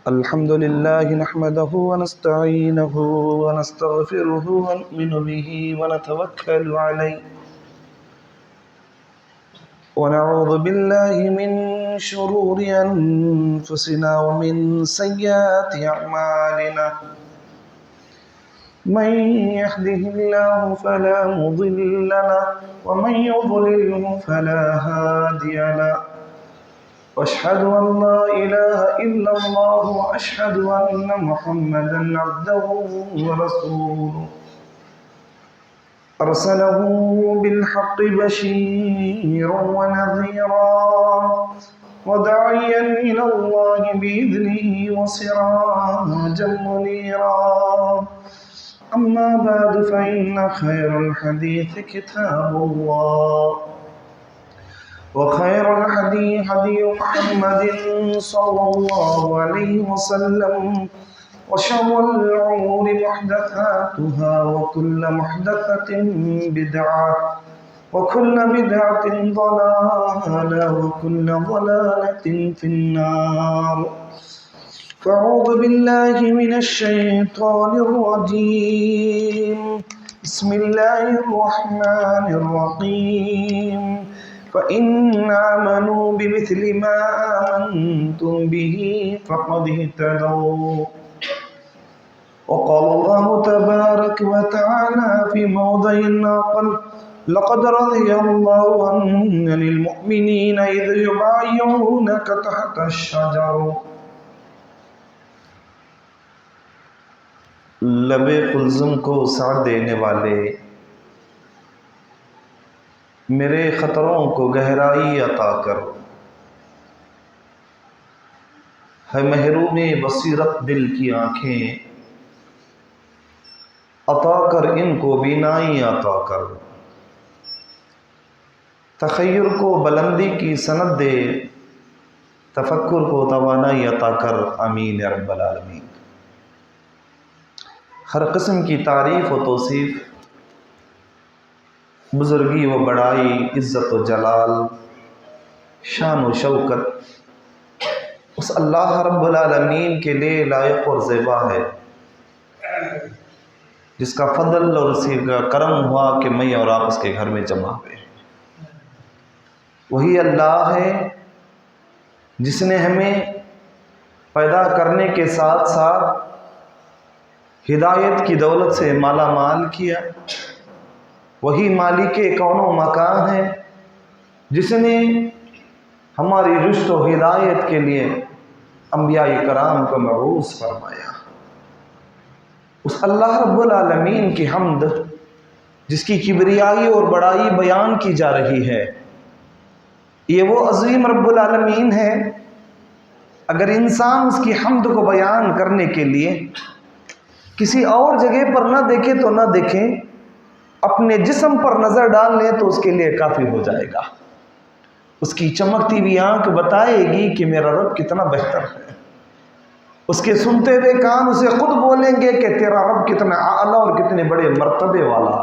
الحمد لله نحمده ونستعينه ونستغفره ونؤمن به ونتوكل عليه ونعوذ بالله من شرور أنفسنا ومن سيئات أعمالنا من يهده الله فلا مضل له ومن يضلله فلا هادي له واشهد ان لا اله الا الله واشهد ان محمدا عبده ورسوله ارسله بالحق بشيرا ونذيرا وداعيا الى الله باذنه وسراجا منيرا اما بعد فان خير الحديث كتاب الله وخير الهدي هدي محمد صلى الله عليه وسلم وشر الأمور محدثاتها وكل محدثة بدعة وكل بدعة ضلالة وكل ضلالة في النار فأعوذ بالله من الشيطان الرجيم بسم الله الرحمن الرحيم فإن آمنوا بمثل ما آمنتم به فقد اهتدوا وقال الله تبارك وتعالى في موضع آخر لقد رضي الله عن المؤمنين إذ يبايعونك تحت الشجر لب قلزم کو ساتھ دینے والے میرے خطروں کو گہرائی عطا کر، ہے محروم بصیرت دل کی آنکھیں عطا کر، ان کو بینائی عطا کر، تخیر کو بلندی کی سند دے، تفکر کو توانائی عطا کر، آمین یا رب العالمین۔ ہر قسم کی تعریف و توصیف، بزرگی و بڑائی، عزت و جلال، شان و شوکت اس اللہ رب العالمین کے لیے لائق اور زیبا ہے، جس کا فضل اور اسی کا کرم ہوا کہ میں اور آپ اس کے گھر میں جمع ہوئے۔ وہی اللہ ہے جس نے ہمیں پیدا کرنے کے ساتھ ساتھ ہدایت کی دولت سے مالا مال کیا۔ وہی مالک کون و مکان ہے جس نے ہماری رشد و ہدایت کے لیے انبیاء کرام کو مبعوث فرمایا۔ اس اللہ رب العالمین کی حمد جس کی کبریائی اور بڑائی بیان کی جا رہی ہے، یہ وہ عظیم رب العالمین ہے، اگر انسان اس کی حمد کو بیان کرنے کے لیے کسی اور جگہ پر نہ دیکھے تو نہ دیکھیں، اپنے جسم پر نظر ڈال لیں تو اس کے لیے کافی ہو جائے گا۔ اس کی چمکتی ہوئی آنکھ بتائے گی کہ میرا رب کتنا بہتر ہے، اس کے سنتے ہوئے کان اسے خود بولیں گے کہ تیرا رب کتنا اعلیٰ اور کتنے بڑے مرتبے والا۔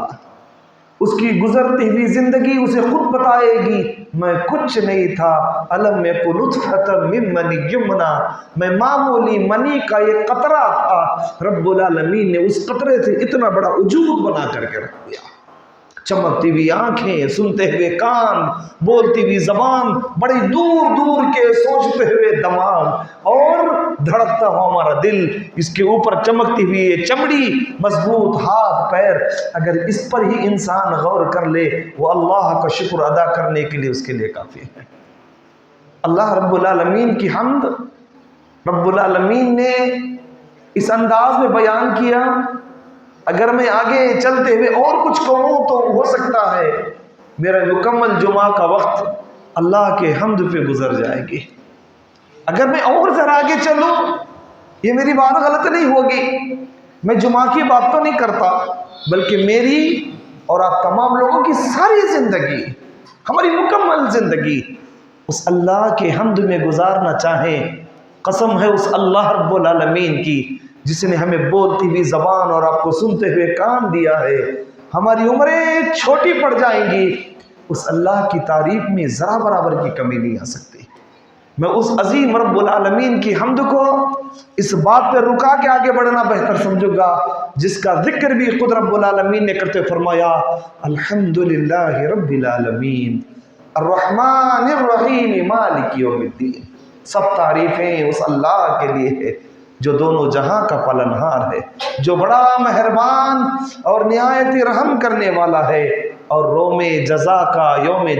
اس کی گزرتی ہوئی زندگی اسے خود بتائے گی میں کچھ نہیں تھا، الم یکن نطفۃ من منی یمنی، میں معمولی منی کا ایک قطرہ تھا، رب العالمین نے اس قطرے سے اتنا بڑا وجود بنا کر کے رکھ دیا۔ چمکتی ہوئی آنکھیں، سنتے ہوئے کان، بولتی ہوئی زبان، بڑی دور دور کے سوچتے ہوئے دماغ اور دھڑکتا ہوا ہمارا دل، اس کے اوپر چمکتی ہوئی یہ چمڑی، مضبوط ہاتھ پیر، اگر اس پر ہی انسان غور کر لے وہ اللہ کا شکر ادا کرنے کے لیے اس کے لیے کافی ہے۔ اللہ رب العالمین کی حمد رب العالمین نے اس انداز میں بیان کیا، اگر میں آگے چلتے ہوئے اور کچھ کہوں تو ہو سکتا ہے میرا مکمل جمعہ کا وقت اللہ کے حمد پہ گزر جائے گی۔ اگر میں اور ذرا آگے چلوں، یہ میری بات غلط نہیں ہوگی، میں جمعہ کی بات تو نہیں کرتا، بلکہ میری اور آپ تمام لوگوں کی ساری زندگی، ہماری مکمل زندگی اس اللہ کے حمد میں گزارنا چاہیں، قسم ہے اس اللہ رب العالمین کی جس نے ہمیں بولتی ہوئی زبان اور آپ کو سنتے ہوئے کان دیا ہے۔ ہماری عمریں چھوٹی پڑ جائیں گی، اس اللہ کی تعریف میں ذرا برابر کی کمی نہیں آ سکتی۔ میں اس عظیم رب العالمین کی حمد کو اس بات پہ رکا کے آگے بڑھنا بہتر سمجھوں گا جس کا ذکر بھی خود رب العالمین نے کرتے فرمایا الحمدللہ رب العالمین الرحمن الرحیم مالک یوم الدین، سب تعریفیں اس اللہ کے لیے ہے جو دونوں جہاں کا پالنہار ہے، جو بڑا مہربان اور نہایت رحم کرنے والا ہے اور یوم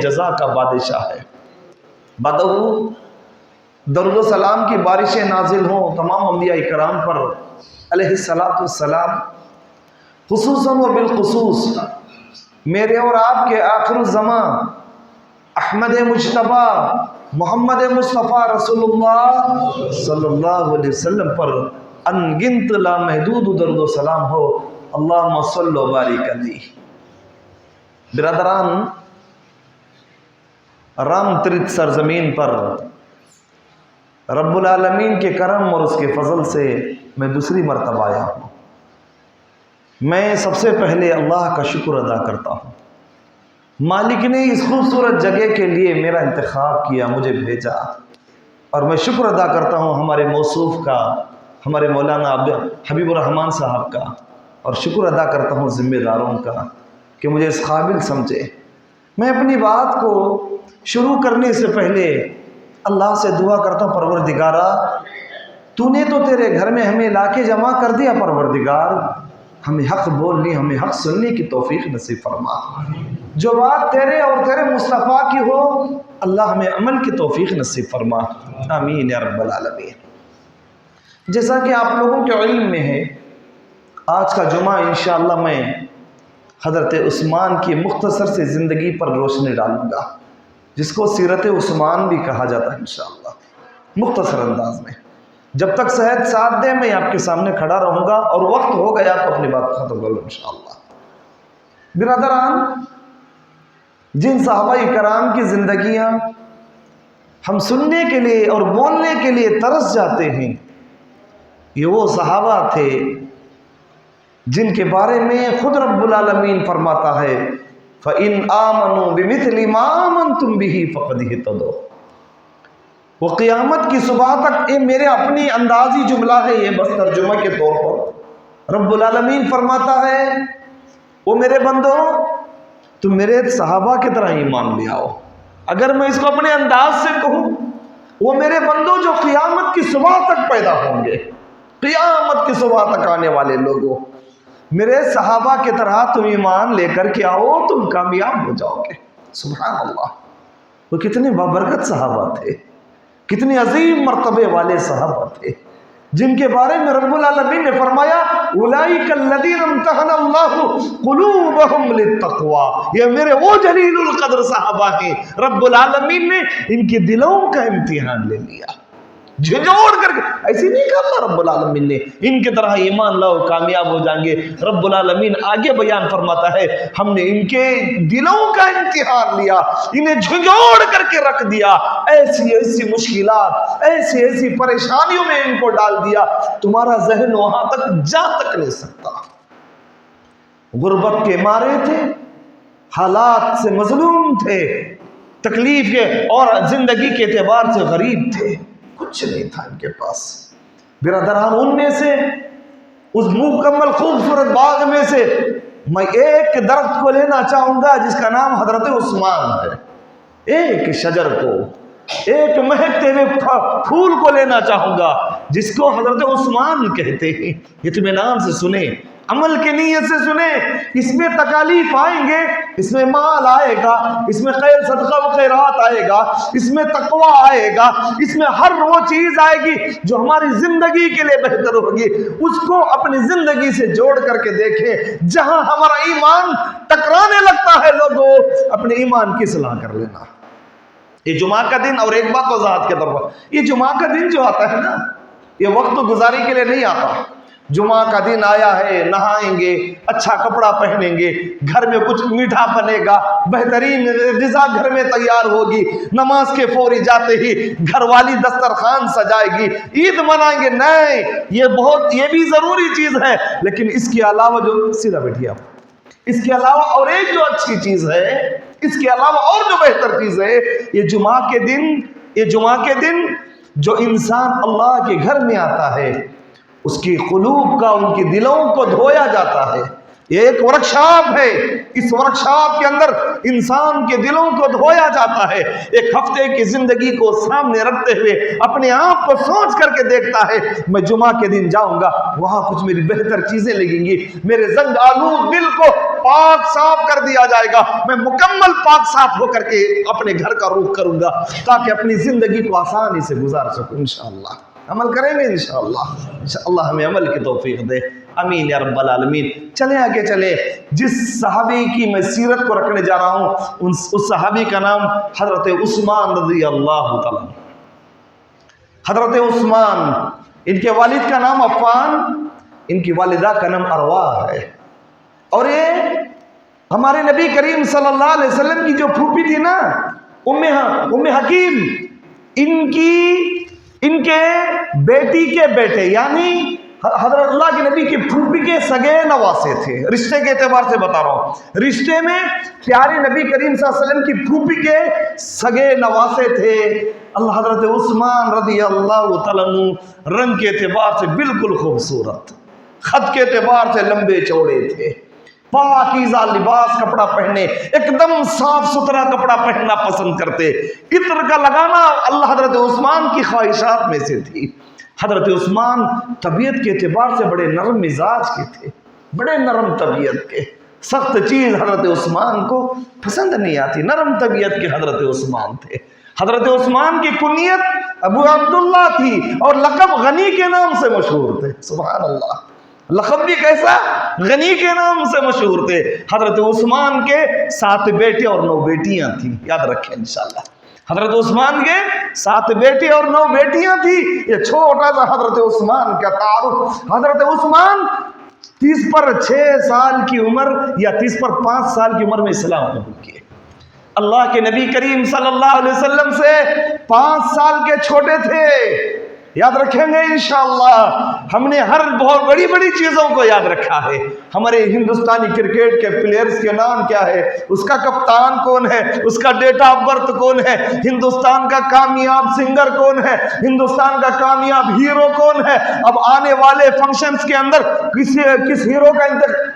جزا کا بادشاہ ہے۔ بدو درود و سلام کی بارشیں نازل ہوں تمام انبیاء کرام پر علیہ السلام، خصوصاً و بالخصوص میرے اور آپ کے آخر الزمان احمد مجتبیٰ محمد مصطفیٰ رسول اللہ صلی اللہ علیہ وسلم پر انگنت لامحدود درود و سلام ہو، اللہم صلی و بارک علیہ۔ برادران، رام ترت سرزمین پر رب العالمین کے کرم اور اس کے فضل سے میں دوسری مرتبہ آیا ہوں۔ میں سب سے پہلے اللہ کا شکر ادا کرتا ہوں، مالک نے اس خوبصورت جگہ کے لیے میرا انتخاب کیا، مجھے بھیجا، اور میں شکر ادا کرتا ہوں ہمارے موصوف کا، ہمارے مولانا حبیب الرحمان صاحب کا، اور شکر ادا کرتا ہوں ذمہ داروں کا کہ مجھے اس قابل سمجھے۔ میں اپنی بات کو شروع کرنے سے پہلے اللہ سے دعا کرتا ہوں، پروردگارا تو نے تو تیرے گھر میں ہمیں لا کے جمع کر دیا، پروردگار ہمیں حق بولنے، ہمیں حق سننے کی توفیق نصیب فرما، جو بات تیرے اور تیرے مصطفیٰ کی ہو اللہ ہمیں عمل کی توفیق نصیب فرما، آمین یا رب العالمین۔ جیسا کہ آپ لوگوں کے علم میں ہے، آج کا جمعہ انشاءاللہ میں حضرت عثمان کی مختصر سے زندگی پر روشنی ڈالوں گا، جس کو سیرت عثمان بھی کہا جاتا ہے انشاءاللہ، مختصر انداز میں۔ جب تک صحت ساتھ دے میں آپ کے سامنے کھڑا رہوں گا، اور وقت ہو گیا تو اپنی بات ختم کر لوں انشاءاللہ۔ برادران، جن صحابہ کرام کی زندگیاں ہم سننے کے لیے اور بولنے کے لیے ترس جاتے ہیں، یہ وہ صحابہ تھے جن کے بارے میں خود رب العالمین فرماتا ہے فَإِنْ آمَنُوا بِمِثْلِ مَا آمَنْتُمْ بِهِ فَقَدِ اهْتَدَوْا۔ وہ قیامت کی صبح تک، یہ میرے اپنی اندازی جملہ ہے، یہ بس ترجمہ کے طور پر رب العالمین فرماتا ہے وہ میرے بندوں تم میرے صحابہ کی طرح ایمان لے آؤ۔ اگر میں اس کو اپنے انداز سے کہوں، وہ میرے بندوں جو قیامت کی صبح تک پیدا ہوں گے، قیامت کی صبح تک آنے والے لوگوں، میرے صحابہ کی طرح تم ایمان لے کر کے آؤ، تم کامیاب ہو جاؤ گے۔ سبحان اللہ، وہ کتنے بابرکت صحابہ تھے، کتنے عظیم مرتبے والے صحابہ تھے، جن کے بارے میں رب العالمین نے فرمایا اولئک الذین امتحن اللہ قلوبہم للتقوی، یہ میرے وہ جلیل القدر صحابہ ہیں، رب العالمین نے ان کے دلوں کا امتحان لے لیا، جھنجھوڑ کر کے۔ ایسی نہیں کہا اللہ رب العالمین نے ان کی طرح ایمان لاؤ کامیاب ہو جائیں گے، رب العالمین آگے بیان فرماتا ہے ہم نے ان کے دلوں کا امتحان لیا، انہیں جھنجھوڑ کر کے رکھ دیا، ایسی ایسی مشکلات، ایسی ایسی پریشانیوں میں ان کو ڈال دیا، تمہارا ذہن وہاں تک جا تک نہیں سکتا۔ غربت کے مارے تھے، حالات سے مظلوم تھے، تکلیف کے اور زندگی کے اعتبار سے غریب تھے، کچھ نہیں تھا ان کے پاس۔ برادران، ان میں سے اس مکمل خوبصورت باغ میں سے میں ایک درخت کو لینا چاہوں گا جس کا نام حضرت عثمان ہے، ایک شجر کو، ایک مہکتے ہوئے پھول کو لینا چاہوں گا جس کو حضرت عثمان کہتے ہیں۔ اطمینان سے سنیں، عمل کی نیت سے سنیں، اس میں تکالیف آئیں گے، اس میں مال آئے گا، اس میں خیر صدقہ و خیرات آئے گا، اس میں تقوی آئے گا، اس میں ہر وہ چیز آئے گی جو ہماری زندگی کے لیے بہتر ہوگی، اس کو اپنی زندگی سے جوڑ کر کے دیکھیں۔ جہاں ہمارا ایمان ٹکرانے لگتا ہے، لوگوں اپنے ایمان کی اصلاح کر لینا۔ یہ جمعہ کا دن، اور ایک بات وضاحت کے طور پر، یہ جمعہ کا دن جو آتا ہے نا، یہ وقت گزاری کے لیے نہیں آتا۔ جمعہ کا دن آیا ہے، نہائیں گے، اچھا کپڑا پہنیں گے، گھر میں کچھ میٹھا بنے گا، بہترین غذا گھر میں تیار ہوگی، نماز کے فوری جاتے ہی گھر والی دسترخوان سجائے گی، عید منائیں گے۔ نہیں، یہ بھی ضروری چیز ہے، لیکن اس کے علاوہ جو سیدھا بیٹھیے آپ، اس کے علاوہ اور ایک جو اچھی چیز ہے، اس کے علاوہ اور جو بہتر چیز ہے، یہ جمعہ کے دن جو انسان اللہ کے گھر میں آتا ہے اس کی قلوب کا، ان کی دلوں کو دھویا جاتا ہے. یہ ایک ورکشاپ ہے، اس ورکشاپ کے اندر انسان کے دلوں کو دھویا جاتا ہے. ایک ہفتے کی زندگی کو سامنے رکھتے ہوئے اپنے آپ کو سوچ کر کے دیکھتا ہے میں جمعہ کے دن جاؤں گا، وہاں کچھ میری بہتر چیزیں لگیں گی، میرے زنگ آلود دل کو پاک صاف کر دیا جائے گا، میں مکمل پاک صاف ہو کر کے اپنے گھر کا رخ کروں گا تاکہ اپنی زندگی کو آسانی سے گزار سکوں. انشاءاللہ عمل کریں گے، انشاءاللہ ہمیں عمل کی توفیق دے، امین یا رب العالمین. چلے آگے چلے. جس صحابی کی میں سیرت کو رکھنے جا رہا ہوں اس صحابی کا نام حضرت عثمان رضی اللہ تعالیٰ. حضرت عثمان، ان کے والد کا نام عفان، ان کی والدہ کا نام ارواح ہے. اور یہ ہمارے نبی کریم صلی اللہ علیہ وسلم کی جو پھوپھی تھی نا ام حکیم، ان کے بیٹی کے بیٹے یعنی حضرت اللہ کے نبی کی پھوپھی کے سگے نواسے تھے. رشتے کے اعتبار سے بتا رہا ہوں، رشتے میں پیارے نبی کریم صلی اللہ علیہ وسلم کی پھوپھی کے سگے نواسے تھے. اللہ حضرت عثمان رضی اللہ تعالیٰ عنہ رنگ کے اعتبار سے بالکل خوبصورت، خط کے اعتبار سے لمبے چوڑے تھے، پاکیزہ لباس کپڑا پہنے، ایک دم صاف ستھرا کپڑا پہننا پسند کرتے. عطر کا لگانا اللہ حضرت عثمان کی خواہشات میں سے تھی. حضرت عثمان طبیعت کے اعتبار سے بڑے نرم مزاج کے تھے، بڑے نرم طبیعت کے. سخت چیز حضرت عثمان کو پسند نہیں آتی، نرم طبیعت کے حضرت عثمان تھے. حضرت عثمان کی کنیت ابو عبداللہ تھی اور لقب غنی کے نام سے مشہور تھے. سبحان اللہ، لقب بھی کیسا؟ غنی کے نام سے مشہور تھے. حضرت عثمان کے 7 بیٹے اور 9 بیٹیاں تھیں، یاد رکھیں انشاءاللہ. حضرت عثمان کے 7 بیٹے اور 9 بیٹیاں تھی. یہ چھوٹا سا حضرت عثمان کا تعارف. حضرت عثمان 30 پر 6 سال کی عمر یا 30 پر 5 سال کی عمر میں اسلام قبول کیے. اللہ کے نبی کریم صلی اللہ علیہ وسلم سے 5 سال کے چھوٹے تھے. یاد رکھیں گے انشاءاللہ. ہم نے ہر بہت بڑی بڑی چیزوں کو یاد رکھا ہے. ہمارے ہندوستانی کرکٹ کے پلیئرز کے نام کیا ہے، اس کا کپتان کون ہے، اس کا ڈیٹ آف برتھ کون ہے، ہندوستان کا کامیاب سنگر کون ہے، ہندوستان کا کامیاب ہیرو کون ہے. اب آنے والے فنکشنز کے اندر کس ہیرو کا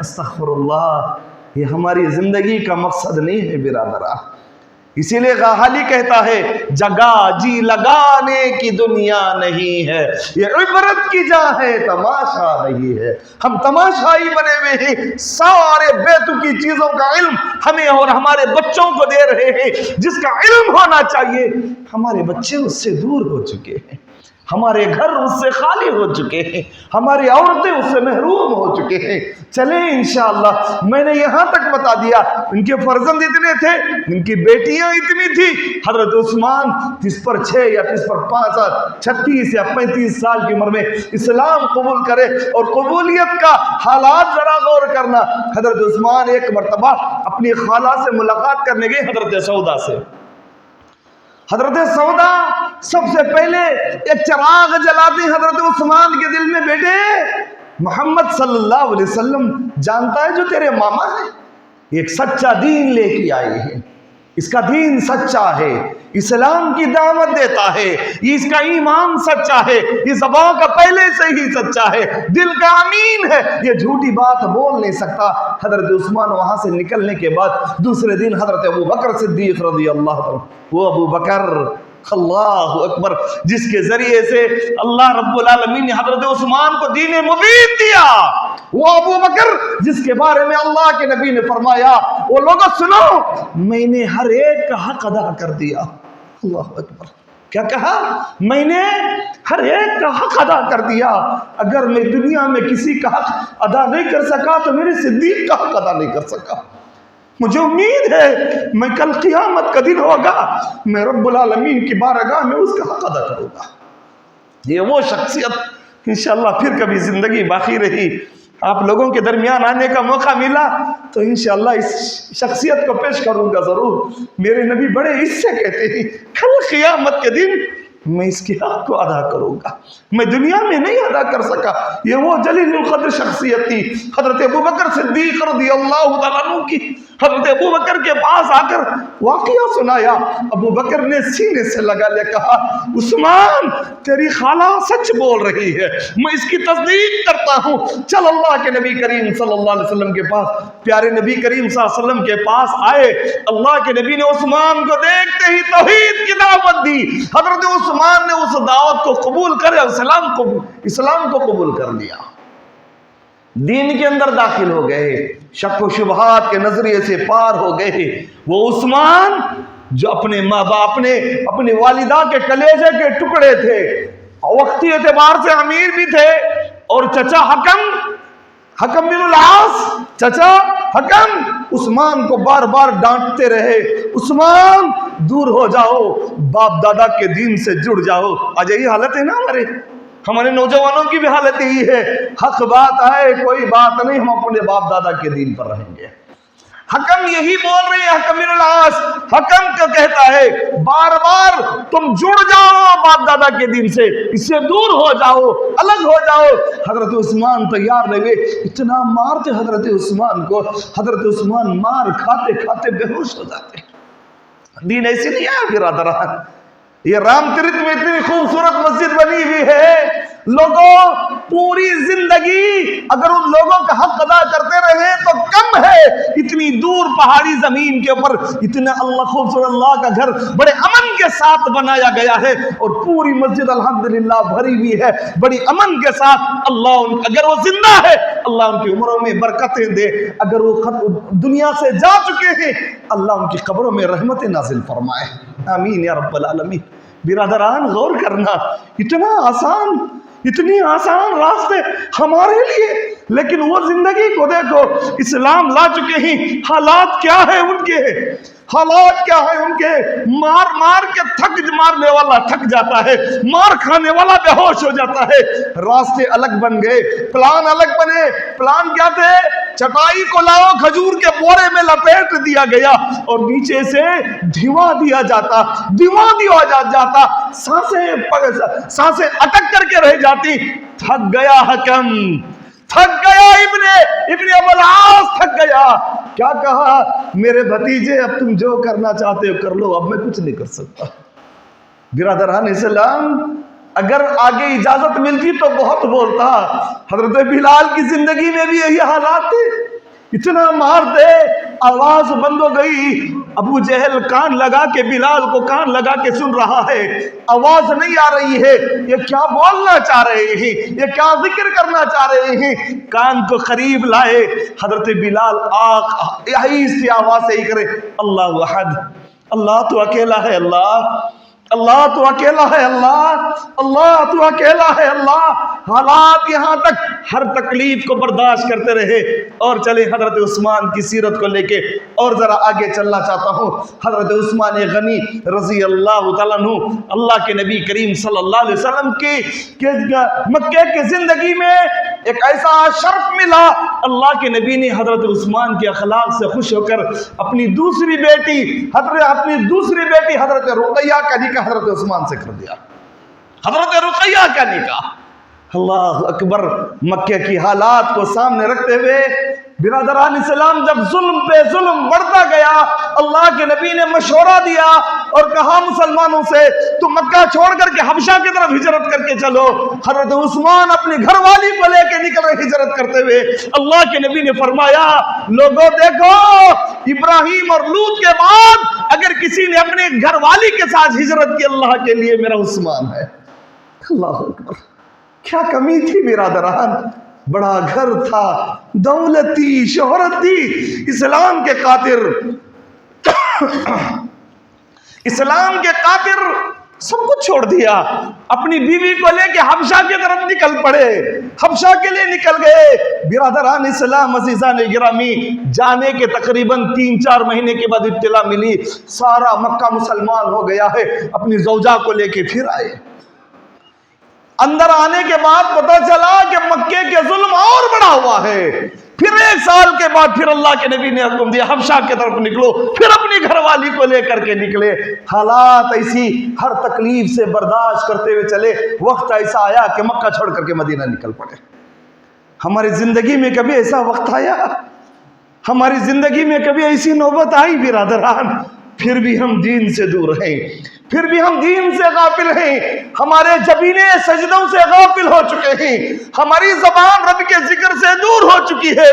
استغفر اللہ. یہ ہماری زندگی کا مقصد نہیں ہے برادرہ. اسی لیے غزالی کہتا ہے جگہ جی لگانے کی دنیا نہیں ہے، یہ عبرت کی جا ہے تماشا نہیں ہے. ہم تماشائی بنے ہوئے ہیں، سارے بیتوکی چیزوں کا علم ہمیں اور ہمارے بچوں کو دے رہے ہیں. جس کا علم ہونا چاہیے ہمارے بچے اس سے دور ہو چکے ہیں، ہمارے گھر اس سے خالی ہو چکے ہیں، ہماری عورتیں اس سے محروم ہو چکے ہیں. چلیں انشاءاللہ. میں نے یہاں تک بتا دیا ان کے فرزند اتنے تھے، ان کی بیٹیاں اتنی تھی. حضرت عثمان 30 پر 6 یا 30 پر 5 سال 36 یا 35 سال کی عمر میں اسلام قبول کرے. اور قبولیت کا حالات ذرا غور کرنا. حضرت عثمان ایک مرتبہ اپنی خالہ سے ملاقات کرنے گئے، حضرت سودا سے. حضرت سودا سب سے پہلے ایک چراغ جلاتے ہیں حضرت عثمان کے دل میں. بیٹے محمد صلی اللہ علیہ وسلم جانتا ہے جو تیرے ماما ہے ایک سچا دین لے کے آئے ہیں، اس کا دین سچا ہے، اسلام کی دعوت دیتا ہے، یہ اس کا ایمان سچا ہے، یہ زبان کا پہلے سے ہی سچا ہے، دل کا امین ہے، یہ جھوٹی بات بول نہیں سکتا. حضرت عثمان وہاں سے نکلنے کے بعد دوسرے دن حضرت ابو بکر صدیق رضی اللہ عنہ، وہ ابو بکر اللہ اکبر جس کے ذریعے سے اللہ رب العالمین نے حضرت عثمان کو دین مبین دیا، وہ ابو بکر جس کے بارے میں اللہ کے نبی نے فرمایا وہ لوگوں سنو میں نے ہر ایک کا حق ادا کر دیا. اللہ اکبر. کیا کہا؟ میں نے ہر ایک کا حق ادا کر دیا. اگر میں دنیا میں کسی کا حق ادا نہیں کر سکا تو میرے صدیق کا حق ادا نہیں کر سکا. مجھے امید ہے میں کل قیامت کا دن ہوگا میں رب العالمین کی بارگاہ میں اس کا حق ادا کروں گا. یہ وہ شخصیت انشاءاللہ پھر کبھی زندگی باقی رہی آپ لوگوں کے درمیان آنے کا موقع ملا تو انشاءاللہ اس شخصیت کو پیش کروں گا ضرور. میرے نبی بڑے اس سے کہتے ہیں کل قیامت کے دن میں اس کے حق کو ادا کروں گا، میں دنیا میں نہیں ادا کر سکا. یہ وہ جلیل القدر شخصیت تھی حضرت ابوبکر صدیق رضی اللہ تعالیٰ عنہ کی. حضرت ابو بکر کے پاس آ کر واقعہ سنایا. ابو بکر نے سینے سے لگا لے کہا عثمان تیری خالہ سچ بول رہی ہے, میں اس کی تصدیق کرتا ہوں. چل اللہ کے نبی کریم صلی اللہ علیہ وسلم کے پاس. پیارے نبی کریم صلی اللہ علیہ وسلم کے پاس آئے. اللہ کے نبی نے عثمان کو دیکھتے ہی توحید کی دعوت دی. حضرت عثمان نے اس دعوت کو قبول کر اسلام کو قبول کر لیا, دین کے اندر داخل ہو گئے, شک و شبہات کے نظریے سے پار ہو گئے. وہ عثمان جو اپنے ماں باپ نے اپنی والدہ کے کلیجے کے ٹکڑے تھے, وقتی اعتبار سے امیر بھی تھے, اور چچا حکم بن العاص, چچا حکم عثمان کو بار بار ڈانٹتے رہے, عثمان دور ہو جاؤ, باپ دادا کے دین سے جڑ جاؤ. آج یہی حالت ہے نا ہمارے نوجوانوں کی بھی حالت یہی ہے. حق بات آئے کوئی بات نہیں, ہم اپنے باپ دادا کے دین پر رہیں گے. حکم یہی بول رہے ہیں, حکم بن العاص حکم کا کہتا ہے بار بار تم جڑ جاؤ باپ دادا کے دین سے, اس سے دور ہو جاؤ, الگ ہو جاؤ. حضرت عثمان تیار رہے, اتنا مارتے حضرت عثمان کو, حضرت عثمان مار کھاتے کھاتے بے ہوش ہو جاتے. دین ایسی نہیں ہے برادران. یہ رام تیرتھ میں اتنی خوبصورت مسجد بنی ہوئی ہے, لوگوں پوری زندگی اگر ان لوگوں کا حق ادا کرتے رہے تو کم ہے. اتنی دور پہاڑی زمین کے اوپر اتنا اللہ خوبصورت اللہ کا گھر بڑے امن کے ساتھ بنایا گیا ہے, اور پوری مسجد الحمدللہ بھری ہوئی ہے بڑی امن کے ساتھ. اللہ اگر وہ زندہ ہے اللہ ان کی عمروں میں برکتیں دے, اگر وہ دنیا سے جا چکے ہیں اللہ ان کی قبروں میں رحمت نازل فرمائے. آمین یا رب العالمین. برادران غور کرنا, اتنی آسان راستے ہمارے لیے, لیکن وہ زندگی کو دیکھو. اسلام لا چکے ہیں, حالات کیا ہے ان کے, حالات کیا ہے ان کے. مار کے مارنے والا تھک جاتا ہے, مار کھانے والا بے ہوش ہو جاتا ہے. راستے الگ بن گئے, پلان الگ بنے. پلان کیا تھے؟ چٹائی کو لاؤ, کھجور کے بورے میں لپیٹ دیا گیا اور نیچے سے دھواں دیا جاتا, سانسیں اٹک کر کے رہ جاتی. تھک گیا حکم, تھک گیا ابن ابو العاص, تھک گیا. کیا کہا؟ میرے بھتیجے اب تم جو کرنا چاہتے ہو کر لو, اب میں کچھ نہیں کر سکتا. برادران اسلام اگر آگے اجازت ملتی تو بہت بولتا. حضرت بلال کی زندگی میں بھی یہی حالات تھے, اتنا مارتے آواز بند ہو گئی. ابو جہل کان لگا کے بلال کو کان لگا کے سن رہا ہے, آواز نہیں آ رہی ہے. یہ کیا بولنا چاہ رہے ہیں, یہ کیا ذکر کرنا چاہ رہے ہیں. کان کو قریب لائے, حضرت بلال یہی سی آواز سے ہی کرے, اللہ احد, اللہ تو اکیلا ہے, اللہ تو اکیلا ہے, اللہ تو اکیلا ہے. اللہ حالات یہاں تک ہر تکلیف کو برداشت کرتے رہے. اور چلے حضرت عثمان کی سیرت کو لے کے اور ذرا آگے چلنا چاہتا ہوں. حضرت عثمان غنی رضی اللہ تعالیٰ عنہ, اللہ کے نبی کریم صلی اللہ علیہ وسلم کی مکے کی زندگی میں ایک ایسا شرف ملا. اللہ کے نبی نے حضرت عثمان کے اخلاق سے خوش ہو کر اپنی دوسری بیٹی حضرت رقیہ کا نکاح حضرت عثمان سے کر دیا. حضرت رقیہ کا نکاح. اللہ اکبر. مکے کی حالات کو سامنے رکھتے ہوئے برادران اسلام جب ظلم پہ ظلم بڑھتا گیا, اللہ کے نبی نے مشورہ دیا اور کہا مسلمانوں سے تم مکہ چھوڑ کر کے حبشہ کی طرف ہجرت کر کے چلو. حضرت عثمان اپنی گھر والی کو لے کے نکل رہے ہجرت کرتے ہوئے. اللہ کے نبی نے فرمایا لوگوں دیکھو, ابراہیم اور لوط کے بعد اگر کسی نے اپنے گھر والی کے ساتھ ہجرت کی اللہ کے لیے میرا عثمان ہے. اللہ اکبر. کیا کمی تھی برادران, بڑا گھر تھا, دولت تھی, شہرت تھی. اسلام کے قاتل سب کچھ چھوڑ دیا, اپنی بیوی کو لے کے حبشہ کی طرف نکل پڑے, حبشہ کے لیے نکل گئے. برادران اسلام عزیزان گرامی, جانے کے تقریباً 3-4 مہینے کے بعد اطلاع ملی سارا مکہ مسلمان ہو گیا ہے. اپنی زوجہ کو لے کے پھر آئے. اندر آنے کے بعد پتہ چلا کہ مکے کے ظلم اور بڑا ہوا ہے. پھر 1 سال کے بعد پھر اللہ کے نبی نے حکم دیا حبشہ کی طرف نکلو, پھر اپنی گھر والی کو لے کر کے نکلے. حالات ایسی ہر تکلیف سے برداشت کرتے ہوئے چلے. وقت ایسا آیا کہ مکہ چھوڑ کر کے مدینہ نکل پڑے. ہماری زندگی میں کبھی ایسا وقت آیا ہماری زندگی میں کبھی ایسی نوبت آئی برادران پھر بھی ہم دین سے دور ہیں، پھر بھی ہم دین سے غافل ہیں، ہمارے جبینے سجدوں سے غافل ہو چکے ہیں، ہماری زبان رب کے ذکر سے دور ہو چکی ہے،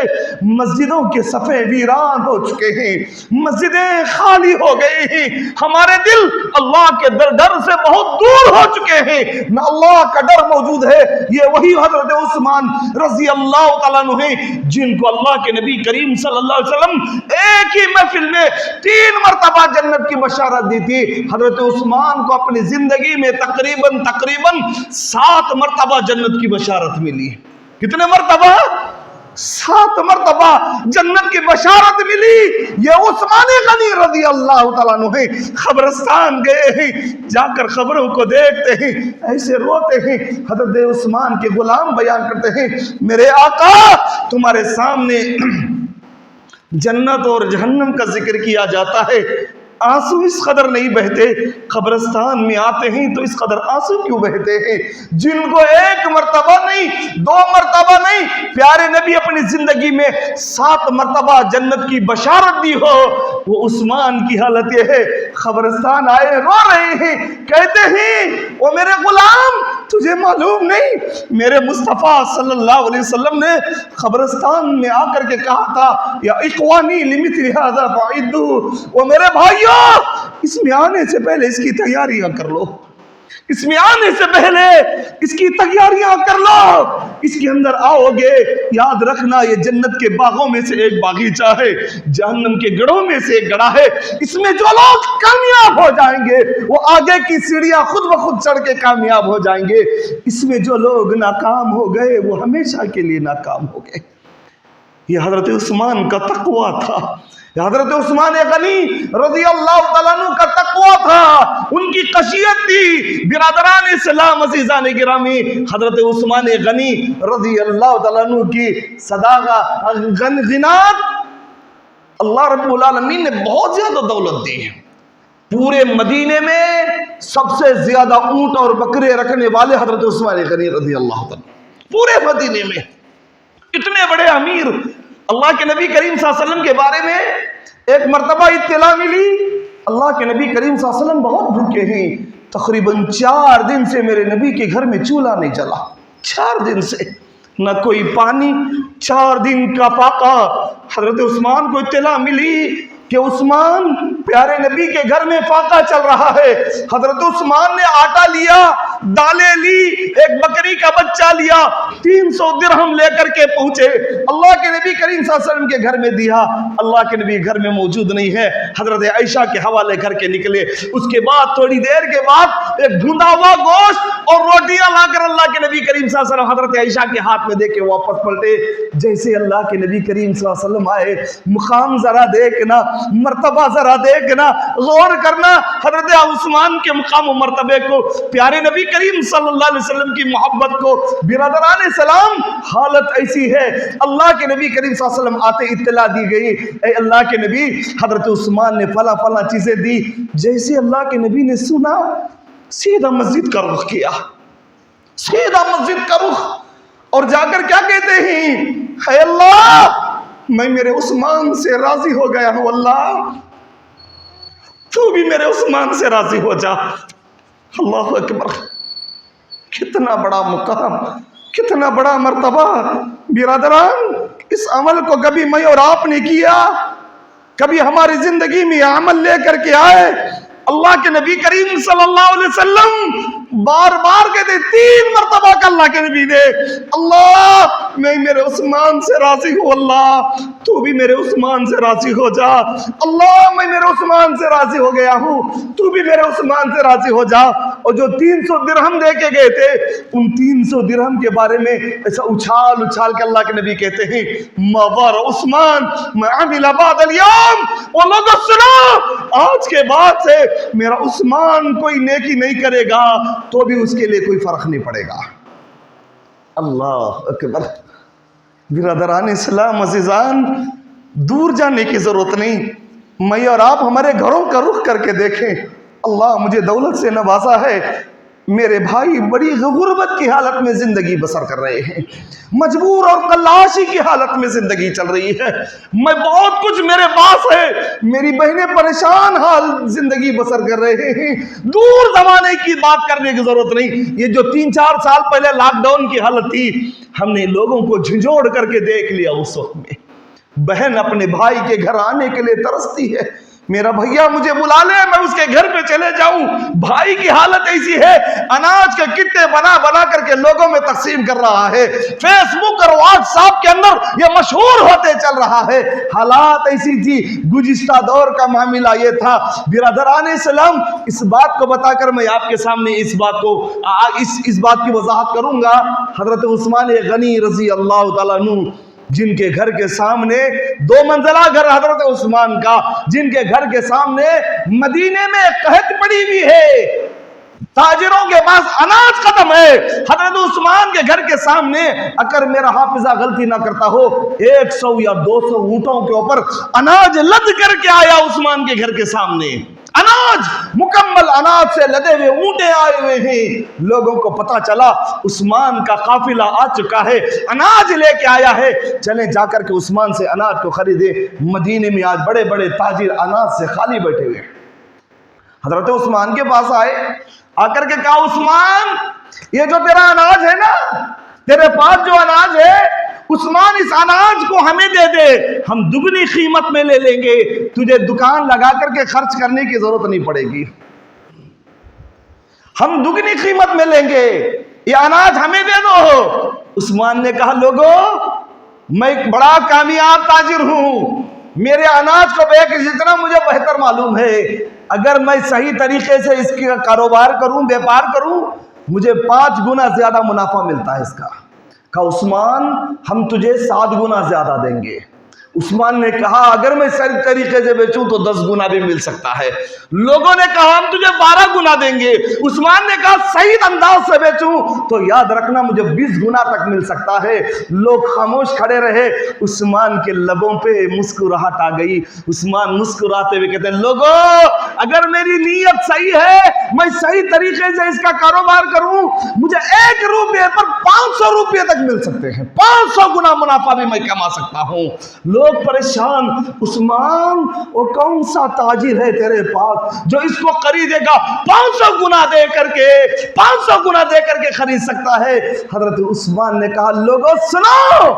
مسجدوں کے صفحے ویران ہو چکے ہیں، مسجدیں خالی ہو گئی ہیں، ہمارے دل اللہ کے ڈر سے بہت دور ہو چکے ہیں، نہ اللہ کا ڈر موجود ہے۔ یہ وہی حضرت عثمان رضی اللہ تعالیٰ عنہ ہیں جن کو اللہ کے نبی کریم صلی اللہ علیہ وسلم ایک ہی محفل میں 3 مرتبہ جنت کی بشارت دی تھی۔ حضرت عثمان کو اپنی زندگی میں تقریباً 7 مرتبہ جنت کی بشارت ملی۔ کتنے مرتبہ؟ 7 مرتبہ جنت کی بشارت ملی۔ یہ عثمان غنی رضی اللہ تعالیٰ عنہ ہیں، قبرستان گئے ہیں، جا کر قبروں کو دیکھتے ہیں، ایسے روتے ہیں۔ حضرت عثمان کے غلام بیان کرتے ہیں، میرے آقا تمہارے سامنے جنت اور جہنم کا ذکر کیا جاتا ہے، آنسو اس قدر نہیں بہتے، قبرستان میں آتے ہیں تو اس قدر آنسو کیوں بہتے ہیں؟ جن کو 1 مرتبہ نہیں 2 مرتبہ نہیں پیارے نبی اپنی زندگی میں 7 مرتبہ جنت کی بشارت دی ہو، وہ عثمان کی حالت یہ ہے، قبرستان آئے رو رہے ہیں، کہتے ہیں وہ میرے غلام تجھے معلوم نہیں میرے مصطفیٰ صلی اللہ علیہ وسلم نے قبرستان میں آ کر کے کہا تھا یا اخوانی لمثل هذا فاعدوا، وہ میرے بھائیوں اس میں آنے سے پہلے اس کی تیاریاں کر لو، اس میں آنے سے پہلے اس کی تیاریاں کر لو، اس کے اندر آؤ گے یاد رکھنا یہ جنت کے باغوں میں سے ایک باغیچہ ہے، جہنم کے گڑھوں میں سے ایک گڑھا ہے، اس میں جو لوگ کامیاب ہو جائیں گے وہ آگے کی سیڑھیاں خود بخود چڑھ کے کامیاب ہو جائیں گے، اس میں جو لوگ ناکام ہو گئے وہ ہمیشہ کے لیے ناکام ہو گئے۔ یہ حضرت عثمان کا تقویٰ تھا، حضرت عثمان غنی رضی اللہ تعالیٰ عنہ کا تقویٰ تھا، ان کی خشیت تھی۔ برادران اسلام عزیزان گرامی، حضرت عثمان غنی رضی اللہ تعالیٰ عنہ کی غنات اللہ رب العالمین نے بہت زیادہ دولت دی ہے۔ پورے مدینے میں سب سے زیادہ اونٹ اور بکرے رکھنے والے حضرت عثمان غنی رضی اللہ تعالیٰ، پورے مدینے میں اتنے بڑے امیر۔ اللہ کے نبی کریم صلی اللہ علیہ وسلم کے بارے میں ایک مرتبہ اطلاع ملی، اللہ کے نبی کریم صلی اللہ علیہ وسلم بہت بھوکے ہیں، تقریباً 4 دن سے میرے نبی کے گھر میں چولہا نہیں جلا، 4 دن سے نہ کوئی پانی، 4 دن کا فاقہ۔ حضرت عثمان کو اطلاع ملی کہ عثمان پیارے نبی کے گھر میں فاقہ چل رہا ہے۔ حضرت عثمان نے آٹا لیا، دالیں لی، ایک بکری کا بچہ لیا، 300 درہم لے کر کے پہنچے، اللہ کے نبی کریم صلی اللہ علیہ وسلم کے گھر میں دیا۔ اللہ کے نبی گھر میں موجود نہیں ہے، حضرت عائشہ کے حوالے کر کے نکلے۔ اس کے بعد تھوڑی دیر کے بعد ایک بھونا ہوا گوشت اور روٹیاں لا کر اللہ کے نبی کریم صلی اللہ علیہ وسلم حضرت عائشہ کے ہاتھ میں دے کے واپس پلٹے۔ جیسے اللہ کے نبی کریم صلی اللہ علیہ وسلم آئے، مقام ذرا دیکھنا، مرتبہ ذرا دیکھنا، غور کرنا حضرت عثمان کے مقام و مرتبے کو، پیارے نبی کریم صلی اللہ علیہ وسلم کی محبت کو۔ برادران اسلام، حالت ایسی ہے، اللہ کے نبی کریم صلی اللہ علیہ وسلم آتے اطلاع دی گئی، اے اللہ کے نبی حضرت عثمان نے فلاں فلاں چیزیں دی۔ جیسے اللہ کے نبی نے سنا، سیدھا مسجد کا رخ کیا، سیدھا مسجد کا رخ، اور جا کر کیا کہتے ہیں، اے اللہ میں میرے عثمان سے راضی ہو گیا ہوں، اللہ تو بھی میرے عثمان سے راضی ہو جا۔ اللہ اکبر، کتنا بڑا مقام، کتنا بڑا مرتبہ۔ برادران، اس عمل کو کبھی میں اور آپ نے کیا؟ کبھی ہماری زندگی میں یہ عمل لے کر کے آئے؟ اللہ کے نبی کریم صلی اللہ علیہ وسلم بار بار کہتے 3 مرتبہ کہ اللہ کے نبی نے، اللہ میں میرے عثمان سے راضی ہوں، اللہ تو بھی میرے عثمان سے راضی ہو جا، اللہ میں میرے عثمان سے راضی ہو گیا ہوں، تو بھی میرے عثمان سے راضی ہو جا۔ اور جو 300 درہم دے کے گئے تھے، ان 300 درہم کے بارے میں ایسا اچھال اچھال کے اللہ کے نبی کہتے ہیں، ما ضر عثمان ما عمل بعد اليوم، وہ لوگوں سنو، آج کے بعد سے میرا عثمان کوئی نیکی نہیں کرے گا تو بھی اس کے لیے کوئی فرق نہیں پڑے گا۔ اللہ اکبر۔ برادران اسلام عزیزان، دور جانے کی ضرورت نہیں، میں اور آپ ہمارے گھروں کا رخ کر کے دیکھیں۔ اللہ مجھے دولت سے نوازا ہے، میرے بھائی بڑی غربت کی حالت میں زندگی بسر کر رہے ہیں، مجبور اور کلاشی کی حالت میں زندگی چل رہی ہے، میں بہت کچھ میرے پاس ہے، میری بہنیں پریشان حال زندگی بسر کر رہے ہیں، دور زمانے کی بات کرنے کی ضرورت نہیں، یہ جو 3-4 سال پہلے لاک ڈاؤن کی حالت تھی، ہم نے لوگوں کو جھنجھوڑ کر کے دیکھ لیا۔ اس وقت میں بہن اپنے بھائی کے گھر آنے کے لیے ترستی ہے، میرا بھیا مجھے بلا لے میں اس کے گھر پہ چلے جاؤں۔ بھائی کی حالت ایسی ہے، اناج کے کٹے بنا بنا کر کے لوگوں میں تقسیم کر رہا ہے، فیس بک اور واٹس ایپ کے اندر یہ مشہور ہوتے چل رہا ہے۔ حالات ایسی تھی، گزشتہ دور کا معاملہ یہ تھا۔ برادران اسلام، اس بات کو بتا کر میں آپ کے سامنے اس بات کی وضاحت کروں گا۔ حضرت عثمان غنی رضی اللہ تعالیٰ عنہ، جن کے گھر کے سامنے 2 منزلہ گھر حضرت عثمان کا، جن کے گھر کے سامنے مدینے میں قحط پڑی ہوئی ہے، تاجروں کے پاس اناج ختم ہے، حضرت عثمان کے گھر کے سامنے اگر میرا حافظہ غلطی نہ کرتا ہو 100 یا 200 اونٹوں کے اوپر اناج لد کر کے آیا عثمان کے گھر کے سامنے، اناج مکمل اناج سے لدے ہوئے اونٹیں آئے ہوئے ہیں۔ لوگوں کو پتا چلا عثمان کا قافلہ آ چکا ہے، اناج لے کے آیا ہے، چلیں جا کر کے عثمان سے اناج کو خریدے۔ مدینے میں آج بڑے بڑے تاجر اناج سے خالی بیٹھے ہوئے ہیں۔ حضرت عثمان کے پاس آئے، آ کر کے کہا عثمان یہ جو تیرا اناج ہے نا، تیرے پاس جو اناج ہے، عثمان اس اناج کو ہمیں دے دے، ہم دگنی قیمت میں لے لیں گے، تجھے دکان لگا کر کے خرچ کرنے کی ضرورت نہیں پڑے گی، ہم دگنی قیمت میں لیں گے، یہ اناج ہمیں دے دو۔ عثمان نے کہا لوگو میں ایک بڑا کامیاب تاجر ہوں، میرے اناج کو بیچ جتنا مجھے بہتر معلوم ہے، اگر میں صحیح طریقے سے اس کا کاروبار کروں، بیپار کروں، مجھے 5 گنا زیادہ منافع ملتا ہے اس کا۔ کہا عثمان ہم تجھے 7 گنا زیادہ دیں گے۔ عثمان نے کہا اگر میں صحیح طریقے سے بیچوں تو 10 گنا بھی مل سکتا ہے۔ لوگوں نے کہا ہم تجھے 12 گنا دیں گے۔ عثمان نے کہا صحیح انداز سے بیچوں تو یاد رکھنا مجھے 20 گنا تک مل سکتا ہے۔ لوگ خاموش کھڑے رہے، عثمان کے لبوں پہ مسکراہٹ آ گئی۔ عثمان مسکراتے ہوئے کہتے ہیں لوگوں اگر میری نیت صحیح ہے، میں صحیح طریقے سے اس کا کاروبار کروں، مجھے 1 روپے پر 500 روپے تک مل سکتے ہیں، 500 گنا منافع بھی میں کما سکتا ہوں۔ لوگ پریشان، عثمان وہ کون سا تاجر ہے تیرے پاس جو اس کو خریدے گا، 500 گنا دے کر کے خرید سکتا ہے؟ حضرت عثمان نے کہا لوگوں سنو،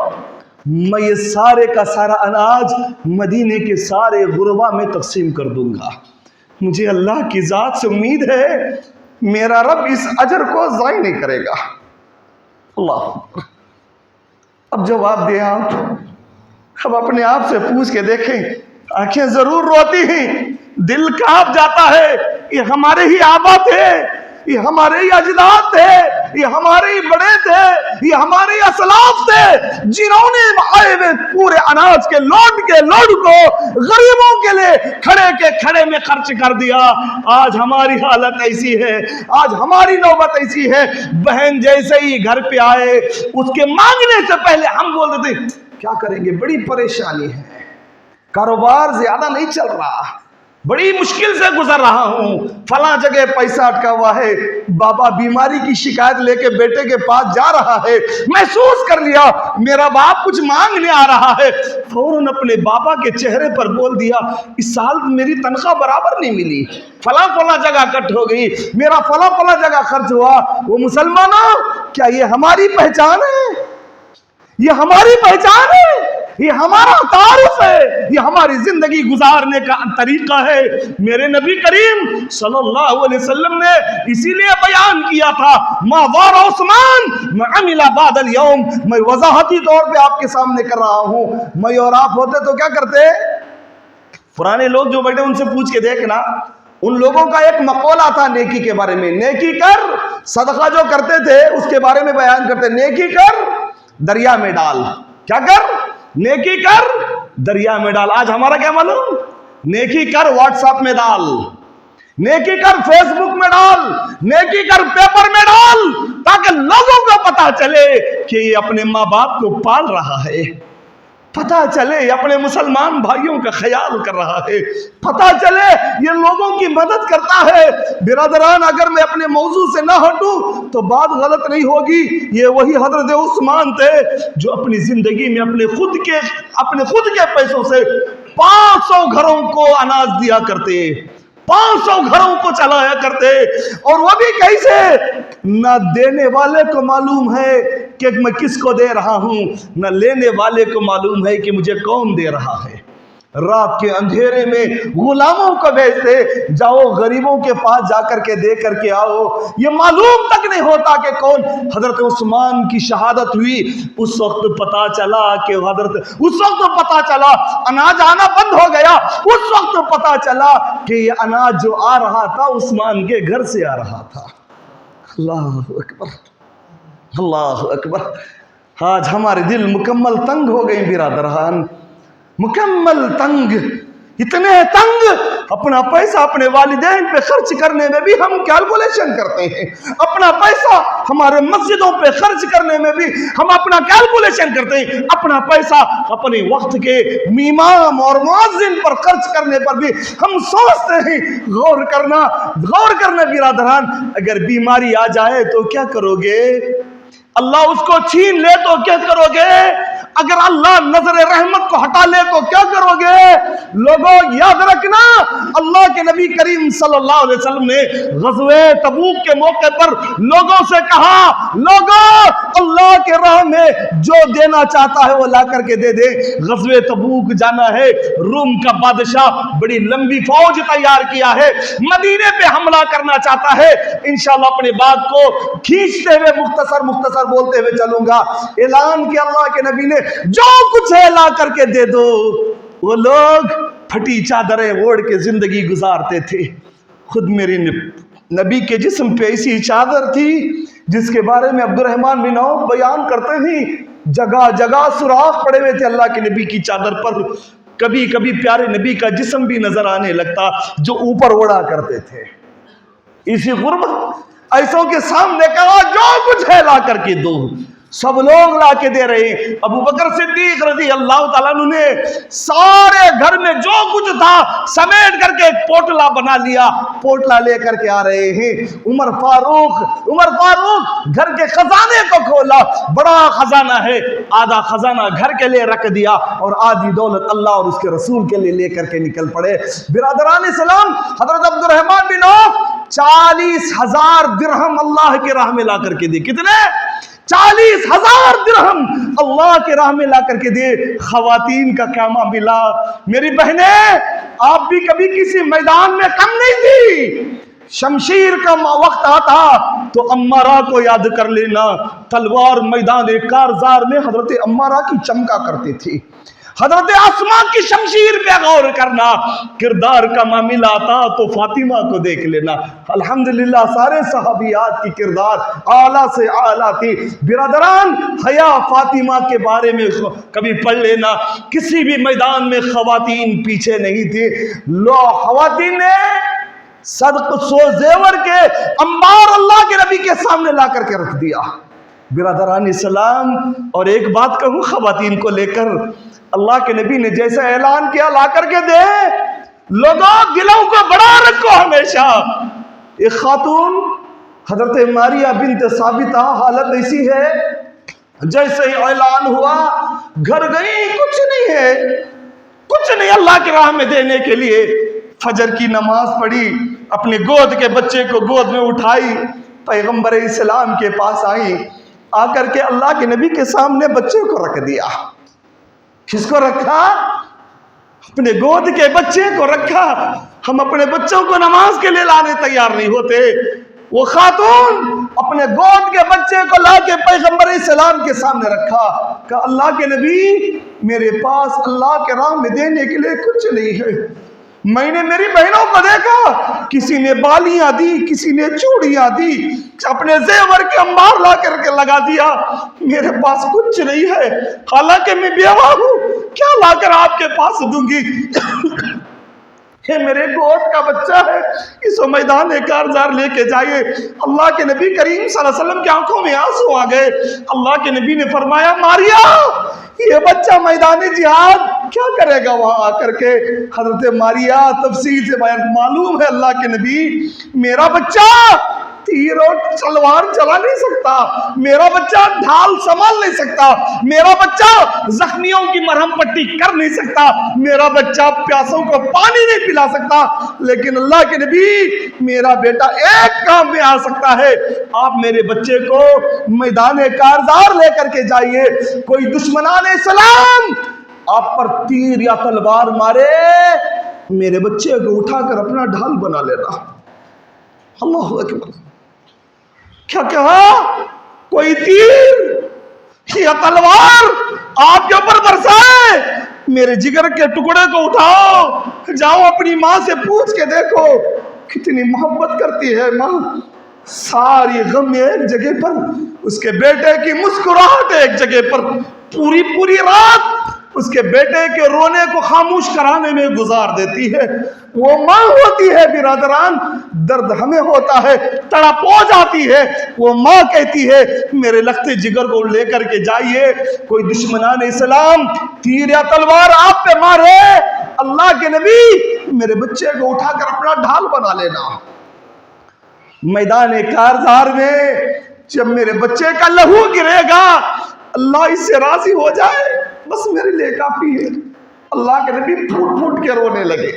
میں یہ سارے کا سارا اناج مدینے کے سارے غربا میں تقسیم کر دوں گا، مجھے اللہ کی ذات سے امید ہے میرا رب اس اجر کو ضائع نہیں کرے گا۔ اللہ، اب جواب دیں آپ، اب اپنے آپ سے پوچھ کے دیکھیں، آنکھیں ضرور روتی ہیں، دل کانپ جاتا ہے، یہ ہمارے ہی آبا تھے، یہ ہمارے ہی اجداد تھے، یہ ہمارے ہی بڑے تھے، یہ ہمارے ہی اسلاف تھے جنہوں نے آئے ہوئے پورے اناج کے لوڈ کو غریبوں کے لیے کھڑے میں خرچ کر دیا۔ آج ہماری حالت ایسی ہے، آج ہماری نوبت ایسی ہے، بہن جیسے ہی گھر پہ آئے اس کے مانگنے سے پہلے ہم بول دیتے کیا کریں گے، بڑی پریشانی ہے، کاروبار زیادہ نہیں چل رہا، بڑی مشکل سے گزر رہا ہوں، فلاں جگہ پیسہ اٹکا ہوا ہے، بابا بیماری کی شکایت لے کے بیٹے کے پاس جا رہا ہے، محسوس کر لیا میرا باپ کچھ مانگنے آ رہا ہے، فوراً اپنے بابا کے چہرے پر بول دیا اس سال میری تنخواہ برابر نہیں ملی، فلاں جگہ کٹ ہو گئی، میرا فلاں جگہ خرچ ہوا۔ وہ مسلمانوں کیا یہ ہماری پہچان ہے؟ یہ ہماری پہچان ہے، یہ ہمارا تعارف ہے، یہ ہماری زندگی گزارنے کا طریقہ ہے۔ میرے نبی کریم صلی اللہ علیہ وسلم نے اسی لیے بیان کیا تھا ما وار عثمان ما عمل بعد اليوم، میں وضاحتی طور پہ آپ کے سامنے کر رہا ہوں، میں اور آپ ہوتے تو کیا کرتے؟ پرانے لوگ جو بیٹھے ان سے پوچھ کے دیکھنا، ان لوگوں کا ایک مقولہ تھا نیکی کے بارے میں، نیکی کر، صدقہ جو کرتے تھے اس کے بارے میں بیان کرتے، نیکی کر دریا میں ڈال، کیا کر؟ نیکی کر دریا میں ڈال۔ آج ہمارا کیا معلوم؟ نیکی کر واٹس ایپ میں ڈال، نیکی کر فیس بک میں ڈال، نیکی کر پیپر میں ڈال، تاکہ لوگوں کو پتا چلے کہ یہ اپنے ماں باپ کو پال رہا ہے۔ پتہ چلے اپنے مسلمان بھائیوں کا خیال کر رہا ہے، پتہ چلے یہ لوگوں کی مدد کرتا ہے۔ برادران، اگر میں اپنے موضوع سے نہ ہٹوں تو بات غلط نہیں ہوگی۔ یہ وہی حضرت عثمان تھے جو اپنی زندگی میں اپنے خود کے پیسوں سے 500 گھروں کو اناج دیا کرتے، 500 گھروں کو چلایا کرتے، اور وہ بھی کیسے؟ نہ دینے والے کو معلوم ہے کہ میں کس کو دے رہا ہوں، نہ لینے والے کو معلوم ہے کہ مجھے کون دے رہا ہے۔ رات کے اندھیرے میں غلاموں کو بھیجتے، جاؤ غریبوں کے پاس جا کر کے دے کر کے آؤ، یہ معلوم تک نہیں ہوتا کہ کون۔ حضرت عثمان کی شہادت ہوئی، اس وقت پتا چلا کہ پتا چلا اناج آنا بند ہو گیا، اس وقت پتا چلا کہ یہ اناج جو آ رہا تھا عثمان کے گھر سے آ رہا تھا۔ اللہ اکبر، اللہ اکبر۔ آج ہمارے دل مکمل تنگ ہو گئے برادران، مکمل تنگ، اتنے تنگ، اپنا پیسہ اپنے والدین پہ خرچ کرنے میں بھی ہم کیلکولیشن کرتے ہیں، اپنا پیسہ ہمارے مسجدوں پہ خرچ کرنے میں بھی ہم اپنا کیلکولیشن کرتے ہیں، اپنا پیسہ اپنے وقت کے امام اور مؤذن پر خرچ کرنے پر بھی ہم سوچتے ہیں۔ غور کرنا برادران، اگر بیماری آ جائے تو کیا کرو گے؟ اللہ اس کو چھین لے تو کیا کرو گے؟ اگر اللہ نظر رحمت کو ہٹا لے تو کیا کرو گے؟ لوگوں یاد رکھنا، اللہ کے نبی کریم صلی اللہ علیہ وسلم نے غزوہ تبوک کے موقع پر لوگوں سے کہا، لوگوں اللہ کے راہ میں جو دینا چاہتا ہے وہ لا کر کے دے دے۔ غزوہ تبوک جانا ہے، روم کا بادشاہ بڑی لمبی فوج تیار کیا ہے، مدینے پہ حملہ کرنا چاہتا ہے۔ انشاءاللہ اپنی بات کو کھینچتے ہوئے مختصر بولتے ہوئے چلوں گا۔ اعلان کیا اللہ کے نبی نے، جو کچھ ہے لا کر کے دے دو۔ وہ لوگ پھٹی چادریں اوڑھ کے زندگی گزارتے تھے۔ خود میری نبی کے جسم پہ ایسی چادر تھی جس کے بارے میں عبد الرحمن بن عوف بیان کرتے ہیں، جگہ جگہ سوراخ پڑے ہوئے تھے اللہ کے نبی کی چادر پر۔ کبھی کبھی پیارے نبی کا جسم بھی نظر آنے لگتا جو اوپر اڑا کرتے تھے۔ اسی غربت ایسوں کے سامنے کہا، جو کچھ ہے لا کر کے دو۔ سب لوگ لا کے دے رہے ہیں۔ ابو بکر صدیق رضی اللہ تعالیٰ عنہ نے سارے گھر میں جو کچھ تھا سمیٹ کر کے ایک پوٹلا بنا لیا، پوٹلا لے کر کے آ رہے ہیں۔ عمر فاروق گھر کے خزانے کو کھولا، بڑا خزانہ ہے، آدھا خزانہ گھر کے لیے رکھ دیا اور آدھی دولت اللہ اور اس کے رسول کے لیے لے کر کے نکل پڑے۔ برادران اسلام، حضرت عبد الرحمن بن عوف 40,000 درہم اللہ کے راہ میں لا کر کے دی۔ کتنے؟ 40,000 درہم اللہ کے راہ میں لا کر کے دے۔ خواتین کا کیا معاملہ؟ میری بہنیں، آپ بھی کبھی کسی میدان میں کم نہیں تھی۔ شمشیر کا وقت آتا تو عمارہ کو یاد کر لینا، تلوار میدان کارزار میں حضرت عمارہ کی چمکا کرتی تھی۔ حضرت اسماء کی شمشیر پہ غور کرنا، کردار کا معاملہ آتا تو فاطمہ کو دیکھ لینا۔ الحمدللہ سارے صحابیات کی کردار اعلیٰ سے اعلیٰ تھی۔ برادران، حیا فاطمہ کے بارے میں کبھی پڑھ لینا، کسی بھی میدان میں خواتین پیچھے نہیں تھی۔ خواتین نے صدق سو زیور کے انبار اللہ کے نبی کے سامنے لا کر کے رکھ دیا۔ برادران اسلام، اور ایک بات کہوں خواتین کو لے کر، اللہ کے نبی نے جیسا اعلان کیا لا کر کے دے، لوگوں دلوں کو بڑا رکھو ہمیشہ۔ ایک خاتون حضرت ماریہ بنت ثابتہ، حالت ایسی ہے جیسے ہی اعلان ہوا گھر گئی، کچھ نہیں ہے، کچھ نہیں اللہ کی راہ میں دینے کے لیے۔ فجر کی نماز پڑھی، اپنے گود کے بچے کو گود میں اٹھائی، پیغمبر اسلام کے پاس آئی، آ کر کے اللہ کے نبی کے سامنے بچے کو رکھ دیا۔ کس کو رکھا؟ اپنے گود کے بچے کو رکھا۔ ہم اپنے بچوں کو نماز کے لیے لانے تیار نہیں ہوتے، وہ خاتون اپنے گود کے بچے کو لا کے پیغمبر اسلام کے سامنے رکھا، کہ اللہ کے نبی میرے پاس اللہ کے راہ میں دینے کے لیے کچھ نہیں ہے۔ میں نے میری بہنوں کو دیکھا، کسی نے بالیاں دی، کسی نے چوڑیاں دی، اپنے زیور کے انبار لا کر کے لگا دیا، میرے پاس کچھ نہیں ہے، حالانکہ میں بیوہ ہوں، کیا لا کر آپ کے پاس دوں گی؟ یہ میرے گود کا بچہ ہے، اس کو میدان کارزار لے کے جائیے۔ اللہ کے نبی کریم صلی اللہ علیہ وسلم کی آنکھوں میں آنسو آ گئے۔ اللہ کے نبی نے فرمایا ماریا یہ بچہ میدان جہاد کیا کرے گا وہاں آ کر کے؟ حضرت ماریا تفصیل سے معلوم ہے اللہ کے نبی میرا بچہ تیر اور تلوار چلا نہیں سکتا، میرا بچہ ڈھال سنبھال نہیں سکتا، میرا بچہ زخمیوں کی مرہم پٹی کر نہیں سکتا، میرا بچہ پیاسوں کو پانی نہیں پلا سکتا، لیکن اللہ کے نبی میرا بیٹا ایک کام میں آ سکتا ہے، آپ میرے بچے کو میدان کارزار لے کر کے جائیے، کوئی دشمنان اسلام آپ پر تیر یا تلوار مارے، میرے بچے کو اٹھا کر اپنا ڈھال بنا لینا۔ اللہ اکبر! کیا کہا؟ کوئی تیر یا تلوار آپ کے اوپر برسائے، میرے جگر کے ٹکڑے کو اٹھاؤ، جاؤ اپنی ماں سے پوچھ کے دیکھو کتنی محبت کرتی ہے ماں، ساری غم ایک جگہ پر، اس کے بیٹے کی مسکراہٹ ایک جگہ پر، پوری رات اس کے بیٹے کے رونے کو خاموش کرانے میں گزار دیتی ہے۔ وہ ماں ہوتی ہے برادران، درد ہمیں ہوتا ہے، تڑپ ہو جاتی ہے، وہ ماں کہتی ہے میرے لختے جگر کو لے کر کے جائیے، کوئی دشمنان اسلام تیر یا تلوار آپ پہ مارے، اللہ کے نبی میرے بچے کو اٹھا کر اپنا ڈھال بنا لینا۔ میدان کارزار میں جب میرے بچے کا لہو گرے گا، اللہ اس سے راضی ہو جائے بس میرے لیے کافی ہے۔ اللہ کے نبی پھوٹ پھوٹ کے رونے لگے۔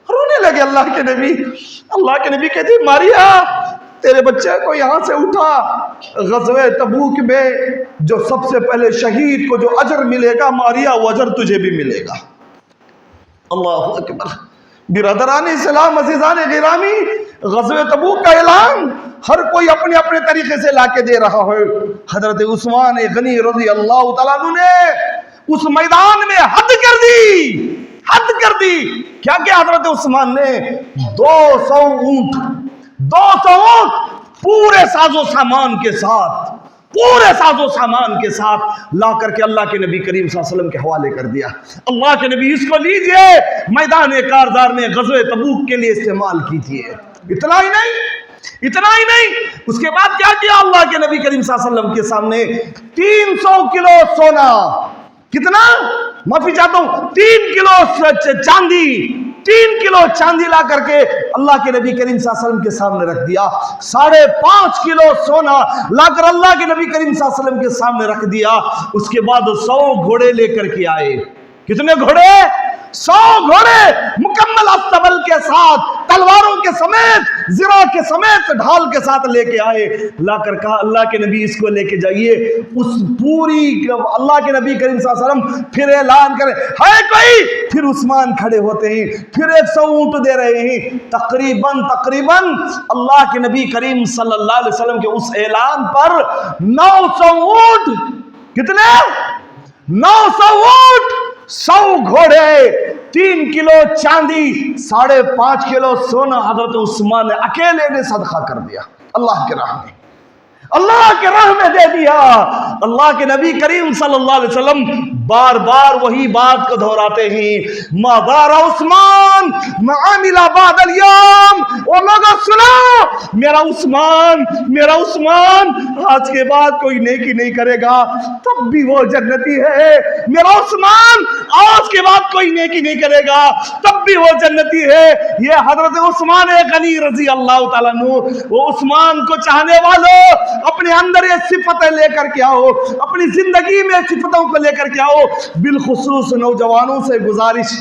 اللہ کے نبی کہتے ماریا تیرے بچے کو یہاں سے اٹھا، غزوہ تبوک میں جو سب سے پہلے شہید کو جو اجر ملے گا ماریا وہ اجر تجھے بھی ملے گا۔ اللہ اکبر! برادران اسلام عزیزان گرامی، غزوہ تبوک کا اعلان ہر کوئی اپنے اپنے طریقے سے لا کے دے رہا ہے۔ حضرت عثمان غنی رضی اللہ تعالیٰ عنہ نے اس میدان میں حد کر دی۔ کیا کہ حضرت عثمان نے 200 اونٹ پورے ساز و سامان کے ساتھ لا کر کے اللہ کے نبی کریم صلی اللہ علیہ وسلم کے حوالے کر دیا۔ اللہ کے نبی اس کو لیجئے میدان کارزار میں غزوہ تبوک کے لیے استعمال کیجئے۔ اتنا ہی نہیں، اس کے بعد کیا کیا اللہ کے نبی کریم صلی اللہ علیہ وسلم کے سامنے 300 کلو سونا، کتنا؟ معافی چاہتا ہوں 3 کلو چاندی لا کر کے اللہ کے نبی کریم صلی اللہ علیہ وسلم کے سامنے رکھ دیا۔ 5.5 کلو سونا لا کر اللہ کے نبی کریم صلی اللہ علیہ وسلم کے سامنے رکھ دیا۔ اس کے بعد 100 گھوڑے لے کر کے آئے۔ کتنے گھوڑے؟ 100 گھوڑے مکمل استبل کے ساتھ، تلواروں کے سمیت، زرہ کے سمیت، ڈھال کے ساتھ لے کے آئے۔ لا کر کہا اللہ کے نبی اس کو لے کے جائیے۔ اس پوری اللہ کے نبی کریم صلی اللہ علیہ وسلم پھر اعلان کرے ہے کوئی، پھر عثمان کھڑے ہوتے ہیں، پھر 100 اونٹ دے رہے ہیں۔ تقریباً اللہ کے نبی کریم صلی اللہ علیہ وسلم کے اس اعلان پر 900 اونٹ، کتنے؟ 900 اونٹ، 100 گھوڑے، 3 کلو چاندی، 5.5 کلو سونا حضرت عثمان نے اکیلے نے صدقہ کر دیا۔ اللہ کے راہ میں دے دیا۔ اللہ کے نبی کریم صلی اللہ علیہ وسلم بار بار وہی بات کو دہراتے ہیں، ما دار عثمان ما عمل بعد اليوم۔ وہ لوگوں سنو، میرا عثمان آج کے بعد کوئی نیکی نہیں کرے گا تب بھی وہ جنتی ہے۔ میرا عثمان آج کے بعد کوئی نیکی نہیں کرے گا تب بھی وہ جنتی ہے۔ یہ حضرت عثمان غنی رضی اللہ تعالیٰ عنہ، وہ عثمان کو چاہنے والوں اپنے اندر یہ صفتیں لے کر کے آؤ، اپنی زندگی میں صفتوں کو لے کر کے آؤ۔ بالخصوص نوجوانوں سے گزارش،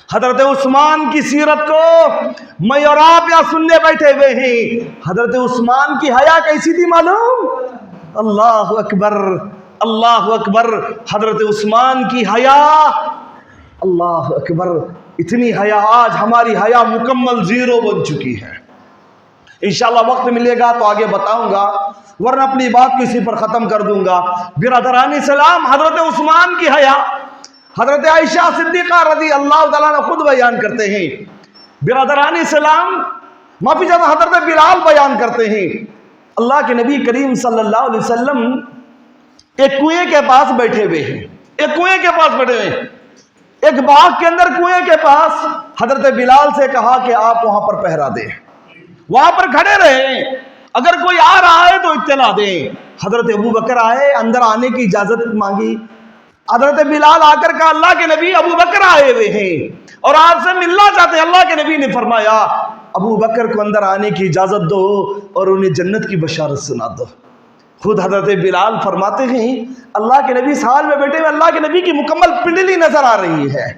حضرت عثمان کی سیرت کو میں اور آپ یہاں سننے بیٹھے ہوئے ہیں۔ حضرت عثمان کی حیا کیسی تھی معلوم؟ اللہ اکبر! حضرت عثمان کی حیا، اللہ اکبر! اتنی حیا، آج ہماری حیا مکمل 0 بن چکی ہے۔ انشاءاللہ وقت ملے گا تو آگے بتاؤں گا، ورنہ اپنی بات کو اسی پر ختم کر دوں گا۔ برادران اسلام، حضرت عثمان کی حیا حضرت عائشہ صدیقہ رضی اللہ تعالیٰ نے خود بیان کرتے ہیں۔ برادران اسلام، معافی چاہتا حضرت بلال بیان کرتے ہیں، اللہ کے نبی کریم صلی اللہ علیہ وسلم ایک کنویں کے پاس بیٹھے ہوئے ہیں۔ ایک باغ کے اندر کنویں کے پاس حضرت بلال سے کہا کہ آپ وہاں پر پہرا دیں، وہاں پر کھڑے رہیں، اگر کوئی آ رہا ہے تو اطلاع دیں۔ حضرت ابو بکر آئے، اندر آنے کی اجازت مانگی۔ حضرت بلال آ کر کہا اللہ کے نبی ابو بکر آئے ہوئے ہیں اور آپ سے ملنا چاہتے ہیں۔ اللہ کے نبی نے فرمایا ابو بکر کو اندر آنے کی اجازت دو اور انہیں جنت کی بشارت سنا دو۔ خود حضرت بلال فرماتے ہیں اللہ کے نبی سال میں بیٹھے ہوئے، اللہ کے نبی کی مکمل پنڈلی نظر آ رہی ہے،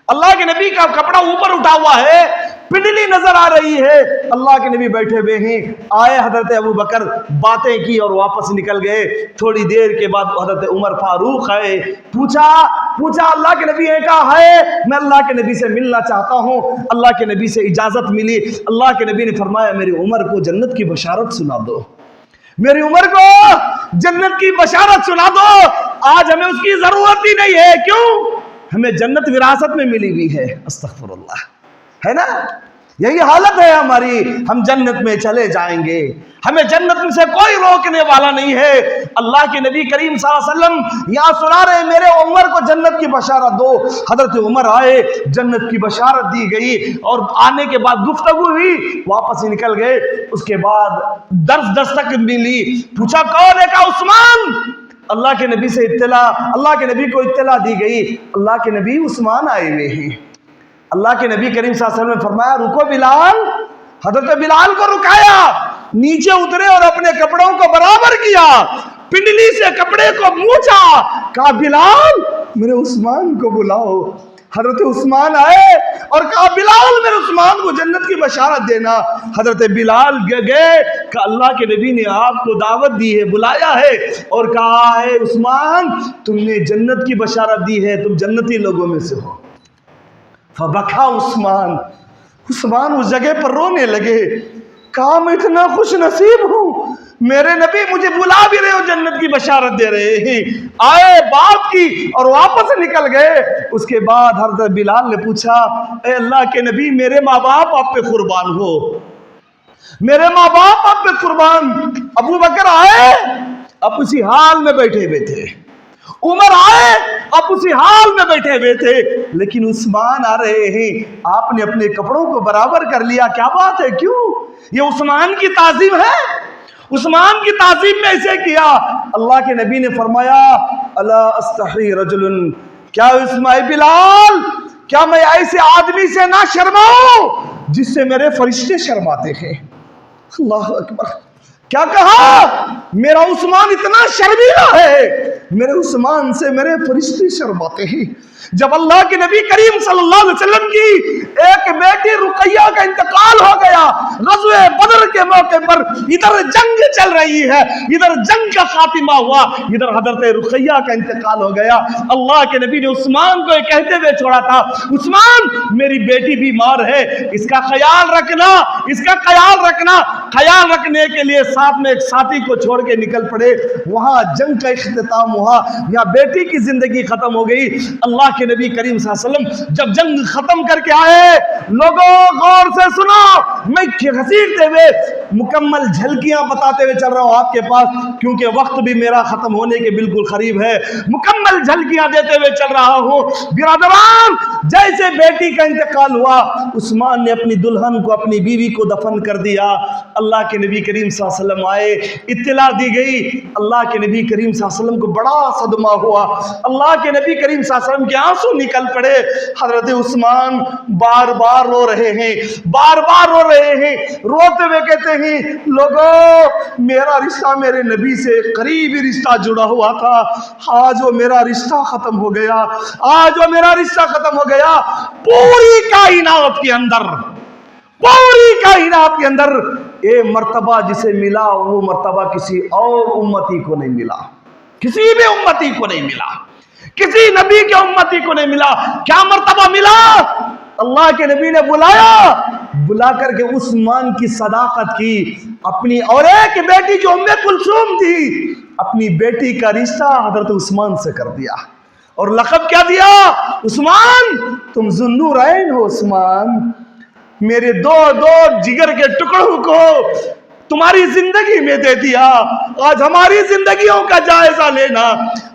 اللہ کے نبی کا کپڑا اوپر اٹھا ہوا ہے، پنڈلی نظر آ رہی ہے، اللہ کے نبی بیٹھے ہوئے ہیں۔ آئے حضرت ابو بکر، باتیں کی اور واپس نکل گئے۔ تھوڑی دیر کے بعد حضرت عمر فاروق آئے، پوچھا اللہ کے نبی نے کہا ہے میں اللہ کے نبی سے ملنا چاہتا ہوں۔ اللہ کے نبی سے اجازت ملی۔ اللہ کے نبی نے فرمایا میری عمر کو جنت کی بشارت سنا دو، میری عمر کو جنت کی بشارت سنا دو۔ آج ہمیں اس کی ضرورت ہی نہیں ہے، کیوں؟ ہمیں جنت وراثت میں ملی ہوئی ہے۔ استغفر اللہ، ہے نا؟ یہی حالت ہے ہماری، ہم جنت میں چلے جائیں گے، ہمیں جنت میں سے کوئی روکنے والا نہیں ہے۔ اللہ کے نبی کریم صلی اللہ علیہ وسلم یہاں سنا رہے میرے عمر کو جنت کی بشارت دو۔ حضرت عمر آئے، جنت کی بشارت دی گئی اور آنے کے بعد گفتگو ہوئی، واپس ہی نکل گئے۔ اس کے بعد درس دستک ملی، پوچھا کون ہے؟ کہا عثمان۔ اللہ کے نبی سے اطلاع، اللہ کے نبی کو اطلاع دی گئی، اللہ کے نبی عثمان آئے ہوئے ہیں۔ اللہ کے نبی کریم صلی اللہ علیہ وسلم نے فرمایا رکو بلال۔ حضرت بلال کو رکایا، نیچے اترے اور اپنے کپڑوں کو برابر کیا، پنڈلی سے کپڑے کو پوچھا، کہا بلال میرے عثمان کو بلاؤ۔ حضرت عثمان آئے اور کہا بلال میرے عثمان کو جنت کی بشارت دینا۔ حضرت بلال گئے کہ اللہ کے نبی نے آپ کو دعوت دی ہے، بلایا ہے اور کہا ہے عثمان تم نے جنت کی بشارت دی ہے، تم جنتی لوگوں میں سے ہو۔ فبکا عثمان اس جگہ پر رونے لگے، کہا میں اتنا خوش نصیب ہوں، میرے نبی مجھے بلا بھی رہے ہو، جنت کی بشارت دے رہے ہیں۔ آئے بات کی اور واپس نکل گئے۔ اس کے بعد حضرت بلال نے پوچھا اے اللہ کے نبی میرے ماں باپ آپ پہ قربان ہو، میرے ماں باپ آپ پہ قربان۔ ابو بکر آئے، اب اسی حال میں بیٹھے ہوئے تھے، عمر آئے اب اسی حال میں بیٹھے ہوئے تھے، لیکن عثمان آ رہے ہیں، آپ نے اپنے کپڑوں کو برابر کر لیا۔ کیا بات ہے؟ کیوں؟ یہ عثمان کی تعظیم ہے، عثمان کی تعظیم میں اسے کیا۔ اللہ کے نبی نے فرمایا الا استحی رجل، کیا اسماعیل بلال کیا میں ایسے آدمی سے نہ شرماؤں جس سے میرے فرشتے شرماتے ہیں؟ اللہ اکبر، کیا کہا؟ میرا عثمان اتنا شرمیلا ہے، میرے عثمان سے میرے فرشتے شرماتے ہیں۔ جب اللہ کے نبی کریم صلی اللہ علیہ وسلم کی ایک بیٹی رقیہ کا انتقال ہو گیا، غزوہ بدر کے موقع پر، ادھر جنگ چل رہی ہے، ادھر جنگ کا خاتمہ ہوا، ادھر حضرت رقیہ کا انتقال ہو گیا۔ اللہ کے نبی نے عثمان کو یہ کہتے ہوئے چھوڑا تھا عثمان میری بیٹی بیمار ہے، اس کا خیال رکھنا، اس کا خیال رکھنا۔ خیال رکھنے کے لیے ساتھ میں ایک ساتھی کو چھوڑ کے نکل پڑے۔ وہاں جنگ کا اختتام ہوا، یہاں بیٹی کی زندگی ختم ہو گئی۔ اللہ کے نبی کریم صلی اللہ علیہ وسلم جب جنگ ختم کر کے آئے، لوگوں غور سے سنو، میں گھسیٹتے ہوئے مکمل جھلکیاں بتاتے ہوئے چل رہا ہوں آپ کے پاس، کیونکہ وقت بھی میرا ختم ہونے کے بالکل قریب ہے، مکمل جھلکیاں دیتے ہوئے چل رہا ہوں۔ برادران، جیسے بیٹی کا انتقال ہوا، عثمان نے اپنی دلہن کو، اپنی بیوی کو دفن کر دیا۔ اللہ کے نبی کریم صلی اللہ علیہ وسلم آئے، اطلاع دی گئی۔ اللہ کے نبی کریم صلی اللہ علیہ وسلم کو بڑا صدمہ ہوا، اللہ کے نبی کریم صلی اللہ علیہ وسلم کے آنسو نکل پڑے۔ حضرت عثمان بار بار رو رہے ہیں، بار بار رو رہے ہیں، روتے ہوئے کہتے ہیں لوگوں میرا رشتہ میرے نبی سے قریبی رشتہ جڑا ہوا تھا، آج وہ میرا رشتہ ختم ہو گیا، آج وہ میرا رشتہ ختم ہو گیا۔ پوری کائنات کے اندر، پوری کائنات کے اندر اے مرتبہ جسے ملا وہ مرتبہ کسی اور امتی کو نہیں ملا، کسی بھی امتی کو نہیں ملا، کسی نبی کے امتی کو نہیں ملا۔ کیا مرتبہ ملا؟ اللہ کے نبی نے بلا کر کے عثمان کی صداقت کی، اپنی اور ایک بیٹی جو ام کلثوم تھی، اپنی بیٹی کا رشتہ حضرت عثمان سے کر دیا اور لقب کیا دیا؟ عثمان تم ذو النورین ہو، عثمان میرے دو جگر کے ٹکڑوں کو تمہاری زندگی میں دے دیا. آج ہماری زندگیوں کا جائزہ لینا,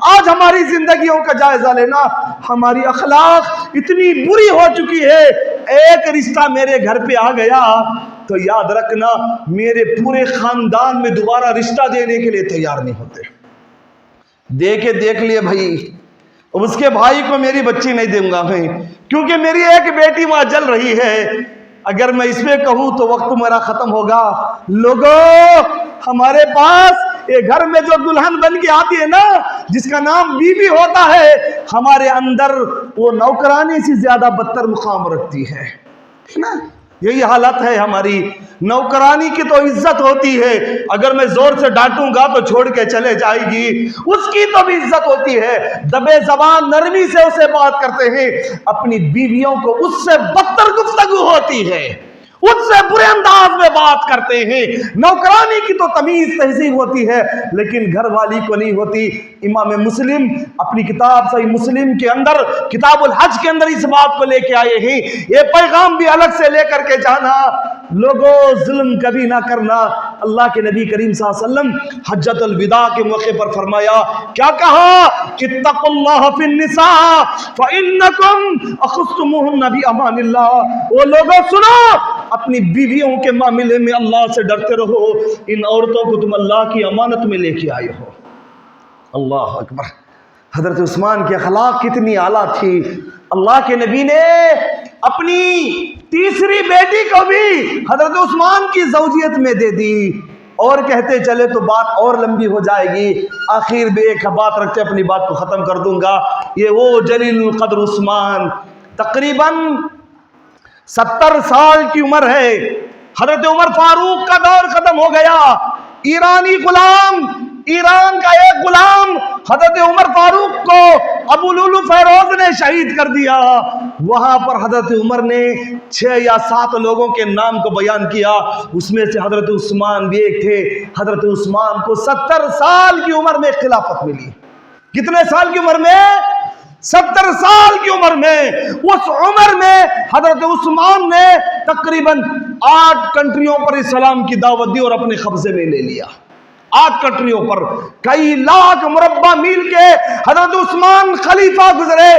آج ہماری زندگیوں کا جائزہ لینا. ہماری اخلاق اتنی بری ہو چکی ہے, ایک رشتہ میرے گھر پہ آ گیا تو یاد رکھنا میرے پورے خاندان میں دوبارہ رشتہ دینے کے لیے تیار نہیں ہوتے. دیکھ لیے بھائی, اب اس کے بھائی کو میری بچی نہیں دوں گا میں, کیونکہ میری ایک بیٹی وہاں جل رہی ہے. اگر میں اس میں کہوں تو وقت میرا ختم ہوگا. لوگوں, ہمارے پاس یہ گھر میں جو دلہن بن کے آتی ہے نا, جس کا نام بیوی ہوتا ہے, ہمارے اندر وہ نوکرانی سے زیادہ بدتر مقام رکھتی ہے نا. یہی حالت ہے ہماری. نوکرانی کی تو عزت ہوتی ہے, اگر میں زور سے ڈانٹوں گا تو چھوڑ کے چلے جائے گی. اس کی تو بھی عزت ہوتی ہے, دبے زبان نرمی سے اسے بات کرتے ہیں. اپنی بیویوں کو اس سے بدتر گفتگو ہوتی ہے, اس سے برے انداز میں بات کرتے ہیں. نوکرانی کی تو تمیز تہذیب ہوتی ہے, لیکن گھر والی کو نہیں ہوتی. امام مسلم اپنی کتاب صحیح مسلم کے اندر کتاب الحج کے اندر اس بات کو لے کے آئے ہیں. یہ پیغام بھی الگ سے لے کر کے جانا, لوگوں ظلم کبھی نہ کرنا. اللہ کے نبی کریم صلی اللہ علیہ وسلم حجۃ الوداع کے موقع پر فرمایا, کیا کہا؟ اتقوا اللہ فی النساء فانکم اخذتموہن بامان اللہ. وہ لوگوں سنو, اپنی بیویوں کے معاملے میں اللہ سے ڈرتے رہو, ان عورتوں کو تم اللہ کی امانت میں لے کے آئے ہو. اللہ اکبر. حضرت عثمان کی اخلاق کتنی اعلیٰ تھی. اللہ کے نبی نے اپنی تیسری بیٹی کو بھی حضرت عثمان کی زوجیت میں دے دی. اور کہتے چلے تو بات اور لمبی ہو جائے گی, آخر میں ایک بات رکھ کے اپنی بات کو ختم کر دوں گا. یہ وہ جلیل القدر عثمان, تقریباً 70 سال کی عمر ہے. حضرت عمر فاروق کا دور ختم ہو گیا. ایرانی غلام, ایران کا ایک غلام حضرت عمر فاروق کو ابو لولو فیروز نے شہید کر دیا. وہاں پر حضرت عمر نے 6 یا 7 لوگوں کے نام کو بیان کیا, اس میں سے حضرت عثمان بھی ایک تھے. حضرت عثمان کو 70 سال کی عمر میں خلافت ملی. کتنے سال کی عمر میں؟ 70 سال کی عمر میں. اس عمر میں حضرت عثمان نے تقریباً 8 کنٹریوں پر اسلام کی دعوت دی اور اپنے قبضے میں لے لیا. 8 کنٹریوں پر کئی لاکھ مربع میل کے حضرت عثمان خلیفہ گزرے,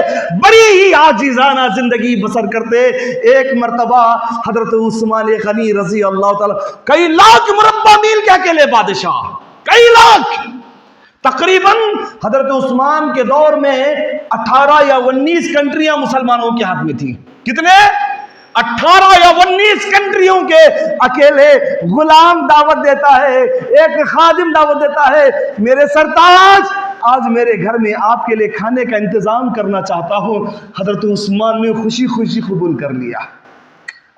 بڑی ہی عاجزانہ زندگی بسر کرتے. ایک مرتبہ حضرت عثمان غنی رضی اللہ تعالی, کئی لاکھ مربع میل کے اکیلے بادشاہ, کئی لاکھ. تقریباً حضرت عثمان کے دور میں 18 یا 19 کنٹریاں مسلمانوں کے ہاتھ میں تھی. کتنے؟ 18 یا 19 کنٹریوں کے اکیلے غلام دعوت دیتا ہے, ایک خادم دعوت دیتا ہے, میرے سرتاج آج میرے گھر میں آپ کے لیے کھانے کا انتظام کرنا چاہتا ہوں. حضرت عثمان نے خوشی خوشی قبول کر لیا.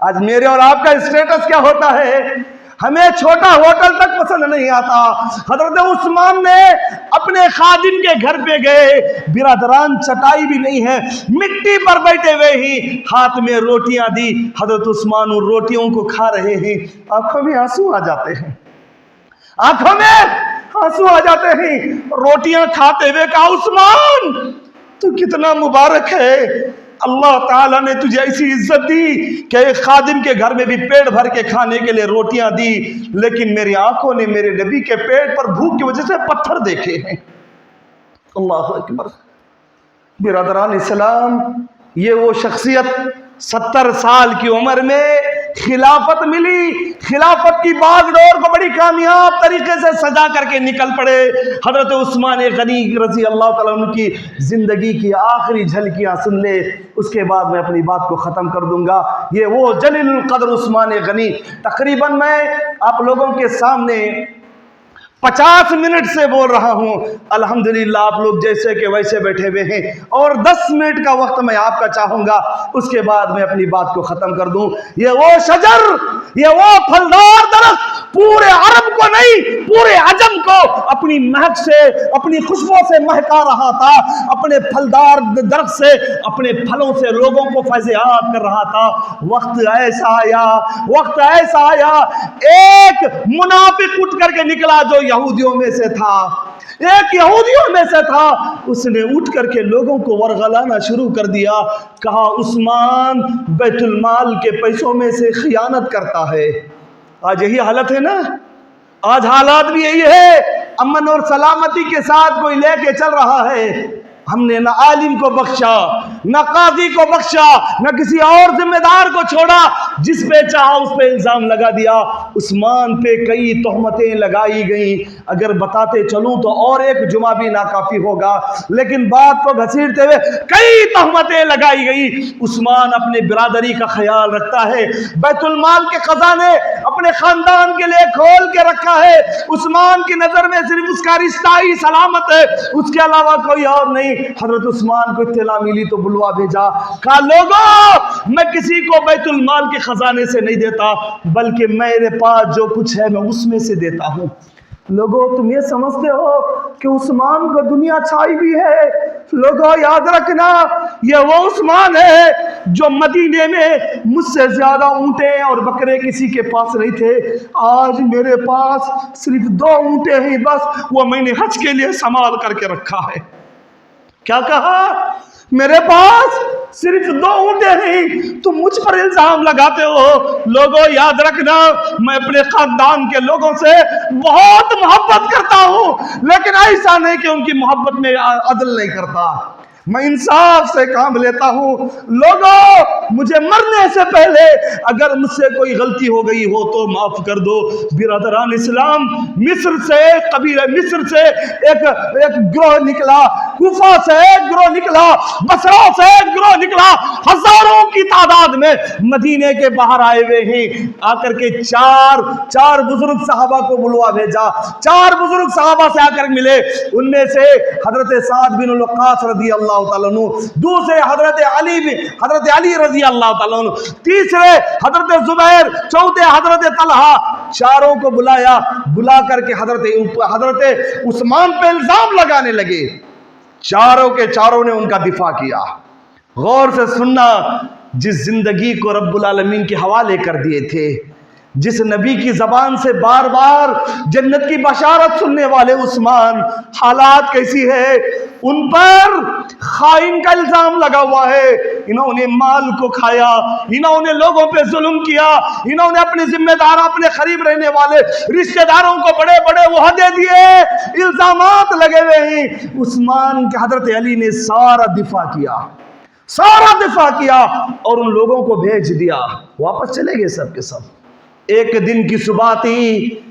آج میرے اور آپ کا اسٹیٹس کیا ہوتا ہے؟ ہمیں چھوٹا ہوٹل تک پسند نہیں آتا. حضرت عثمان نے اپنے خادم کے گھر پہ گئے, برادران چٹائی بھی نہیں ہے, مٹی پر بیٹھے ہوئے ہی ہاتھ میں روٹیاں دی. حضرت عثمان ان روٹیوں کو کھا رہے ہیں, آنکھوں میں آنسو آ جاتے ہیں, آنکھوں میں آنسو آ جاتے ہیں. روٹیاں کھاتے ہوئے کہا, عثمان تو کتنا مبارک ہے, اللہ تعالیٰ نے تجھے ایسی عزت دی کہ ایک خادم کے گھر میں بھی پیٹ بھر کے کھانے کے لیے روٹیاں دی, لیکن میری آنکھوں نے میرے نبی کے پیٹ پر بھوک کی وجہ سے پتھر دیکھے ہیں. اللہ اکبر. برادران اسلام, یہ وہ شخصیت 70 سال کی عمر میں خلافت ملی. خلافت کی باغ ڈور کو بڑی کامیاب طریقے سے سجا کر کے نکل پڑے. حضرت عثمان غنی رضی اللہ تعالیٰ عنہ کی زندگی کی آخری جھلکیاں سن لے, اس کے بعد میں اپنی بات کو ختم کر دوں گا. یہ وہ جلیل القدر عثمان غنی. تقریباً میں آپ لوگوں کے سامنے 50 منٹ سے بول رہا ہوں. الحمدللہ آپ لوگ جیسے کہ ویسے بیٹھے ہوئے ہیں, اور 10 منٹ کا وقت میں آپ کا چاہوں گا, اس کے بعد میں اپنی بات کو ختم کر دوں. یہ وہ شجر, یہ وہ پھلدار درخت پورے عرب کو نہیں پورے عجم کو اپنی مہک سے, اپنی خوشبو سے مہکا رہا تھا. اپنے پھلدار درخت سے, اپنے پھلوں سے لوگوں کو فیضیات کر رہا تھا. وقت ایسا آیا, ایک منافق اٹھ کر کے نکلا جو یہودیوں میں سے تھا, ایک یہودیوں میں سے تھا. اس نے اٹھ کر کے لوگوں کو ورغلانا شروع کر دیا. کہا, عثمان بیت المال کے پیسوں میں سے خیانت کرتا ہے. آج یہی حالت ہے نا, آج حالات بھی یہی ہے، امن اور سلامتی کے ساتھ کوئی لے کے چل رہا ہے۔ ہم نے نہ عالم کو بخشا، نہ قاضی کو بخشا، نہ کسی اور ذمہ دار کو چھوڑا، جس پہ چاہا اس پہ الزام لگا دیا۔ عثمان پہ کئی تہمتیں لگائی گئیں، اگر بتاتے چلوں تو اور ایک جمعہ بھی ناکافی ہوگا، لیکن بات کو گھسیٹتے ہوئے کئی تہمتیں لگائی گئی۔ عثمان اپنے برادری کا خیال رکھتا ہے، بیت المال کے خزانے اپنے خاندان کے لیے کھول کے رکھا ہے۔ عثمان کی نظر میں صرف اس کا رشتہ ہی سلامت ہے، اس کے علاوہ کوئی اور نہیں۔ حضرت عثمان کو اطلاع ملی تو بلوا بھیجا، کہا لوگوں میں کسی کو بیت المال کے خزانے سے نہیں دیتا، بلکہ میرے پاس جو کچھ ہے میں اس میں سے دیتا ہوں۔ لوگوں تم یہ سمجھتے ہو کہ عثمان کو دنیا چھائی بھی ہے؟ لوگوں یاد رکھنا، یہ وہ عثمان ہے جو مدینے میں مجھ سے زیادہ اونٹیں اور بکرے کسی کے پاس نہیں تھے، آج میرے پاس صرف 2 اونٹیں ہیں بس، وہ میں نے حج کے لیے سنبھال کر کے رکھا ہے۔ کیا کہا؟ میرے پاس صرف 2 اونٹیں ہیں، تم مجھ پر الزام لگاتے ہو۔ لوگوں یاد رکھنا، میں اپنے خاندان کے لوگوں سے بہت محبت کرتا ہوں، لیکن ایسا نہیں کہ ان کی محبت میں عدل نہیں کرتا، میں انصاف سے کام لیتا ہوں۔ لوگوں مجھے مرنے سے پہلے اگر مجھ سے کوئی غلطی ہو گئی ہو تو معاف کر دو۔ برادران اسلام، مصر سے ایک گروہ نکلا، کوفہ سے ایک گروہ نکلا، بصرہ سے ایک گروہ نکلا، ہزاروں کی تعداد میں مدینے کے باہر آئے ہوئے ہیں۔ آ کر کے چار بزرگ صحابہ کو بلوا بھیجا، 4 بزرگ صحابہ سے آ کر ملے، ان میں سے حضرت سعد بن وقاص رضی اللہ تعالیٰ عنہ، دوسرے حضرت علی رضی اللہ تعالیٰ عنہ، تیسرے حضرت زبیر، چوتھے حضرت طلحہ، چاروں کو بلایا، بلا کر کے حضرت عثمان پہ الزام لگانے لگے۔ چاروں کے چاروں نے ان کا دفاع کیا۔ غور سے سننا، جس زندگی کو رب العالمین کے حوالے کر دیے تھے، جس نبی کی زبان سے بار بار جنت کی بشارت سننے والے عثمان، حالات کیسی ہے؟ ان پر خائن کا الزام لگا ہوا ہے، انہوں نے مال کو کھایا، انہوں نے لوگوں پہ ظلم کیا، انہوں نے اپنے ذمہ دار، اپنے قریب رہنے والے رشتہ داروں کو بڑے بڑے عہدے دیے، الزامات لگے ہوئے ہیں۔ عثمان کے حضرت علی نے سارا دفاع کیا اور ان لوگوں کو بھیج دیا، واپس چلے گئے سب کے سب۔ ایک دن کی صبح تھی،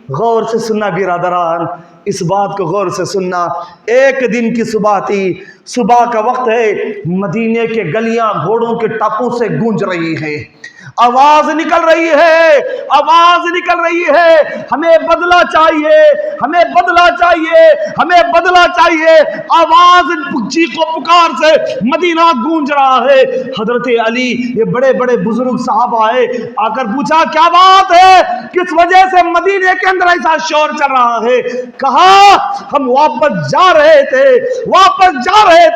غور سے سننا برادران، اس بات کو غور سے سننا، ایک دن کی صبح تھی، صبح کا وقت ہے، مدینے کے گلیاں گھوڑوں کے ٹاپوں سے گونج رہی ہیں، آواز نکل رہی ہے، ہمیں بدلہ چاہیے، آواز چیخ و پکار سے مدینہ گونج رہا ہے۔ حضرت علی، یہ بڑے بڑے بزرگ صاحب آئے، آ کر پوچھا کیا بات ہے، کس وجہ سے مدینے کے اندر ایسا شور چل رہا ہے؟ کہا ہم واپس جا رہے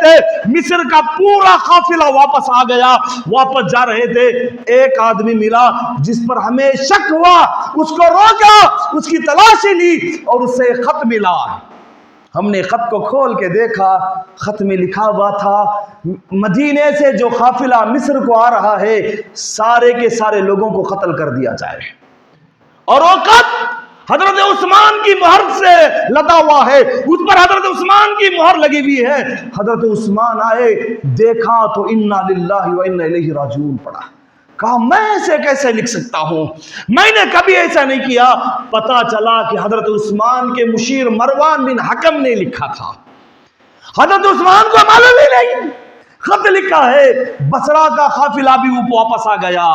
تھے، مصر کا پورا قافلہ واپس آ گیا، واپس جا رہے تھے، ایک آدمی ملا جس پر ہمیں شک ہوا، اس کو روکا، اس کی تلاشی لی اور اس سے خط ملا۔ ہم نے خط کو کھول کے دیکھا، خط میں لکھا ہوا تھا مدینے سے جو قافلہ مصر کو آ رہا ہے، سارے کے سارے لوگوں کو قتل کر دیا جائے، اور وہ خط حضرت عثمان کی مہر سے لدا ہوا ہے، اس پر حضرت عثمان کی مہر لگی ہوئی ہے۔ حضرت عثمان آئے، دیکھا تو انا للہ و انا الیہ راجعون پڑھا، کہا میں ایسے کیسے لکھ سکتا ہوں، میں نے کبھی ایسا نہیں کیا۔ پتا چلا کہ حضرت عثمان کے مشیر مروان بن حکم نے لکھا تھا، حضرت عثمان کو معلوم ہی نہیں، خط لکھا ہے۔ بصرہ کا قافلہ بھی واپس آ گیا،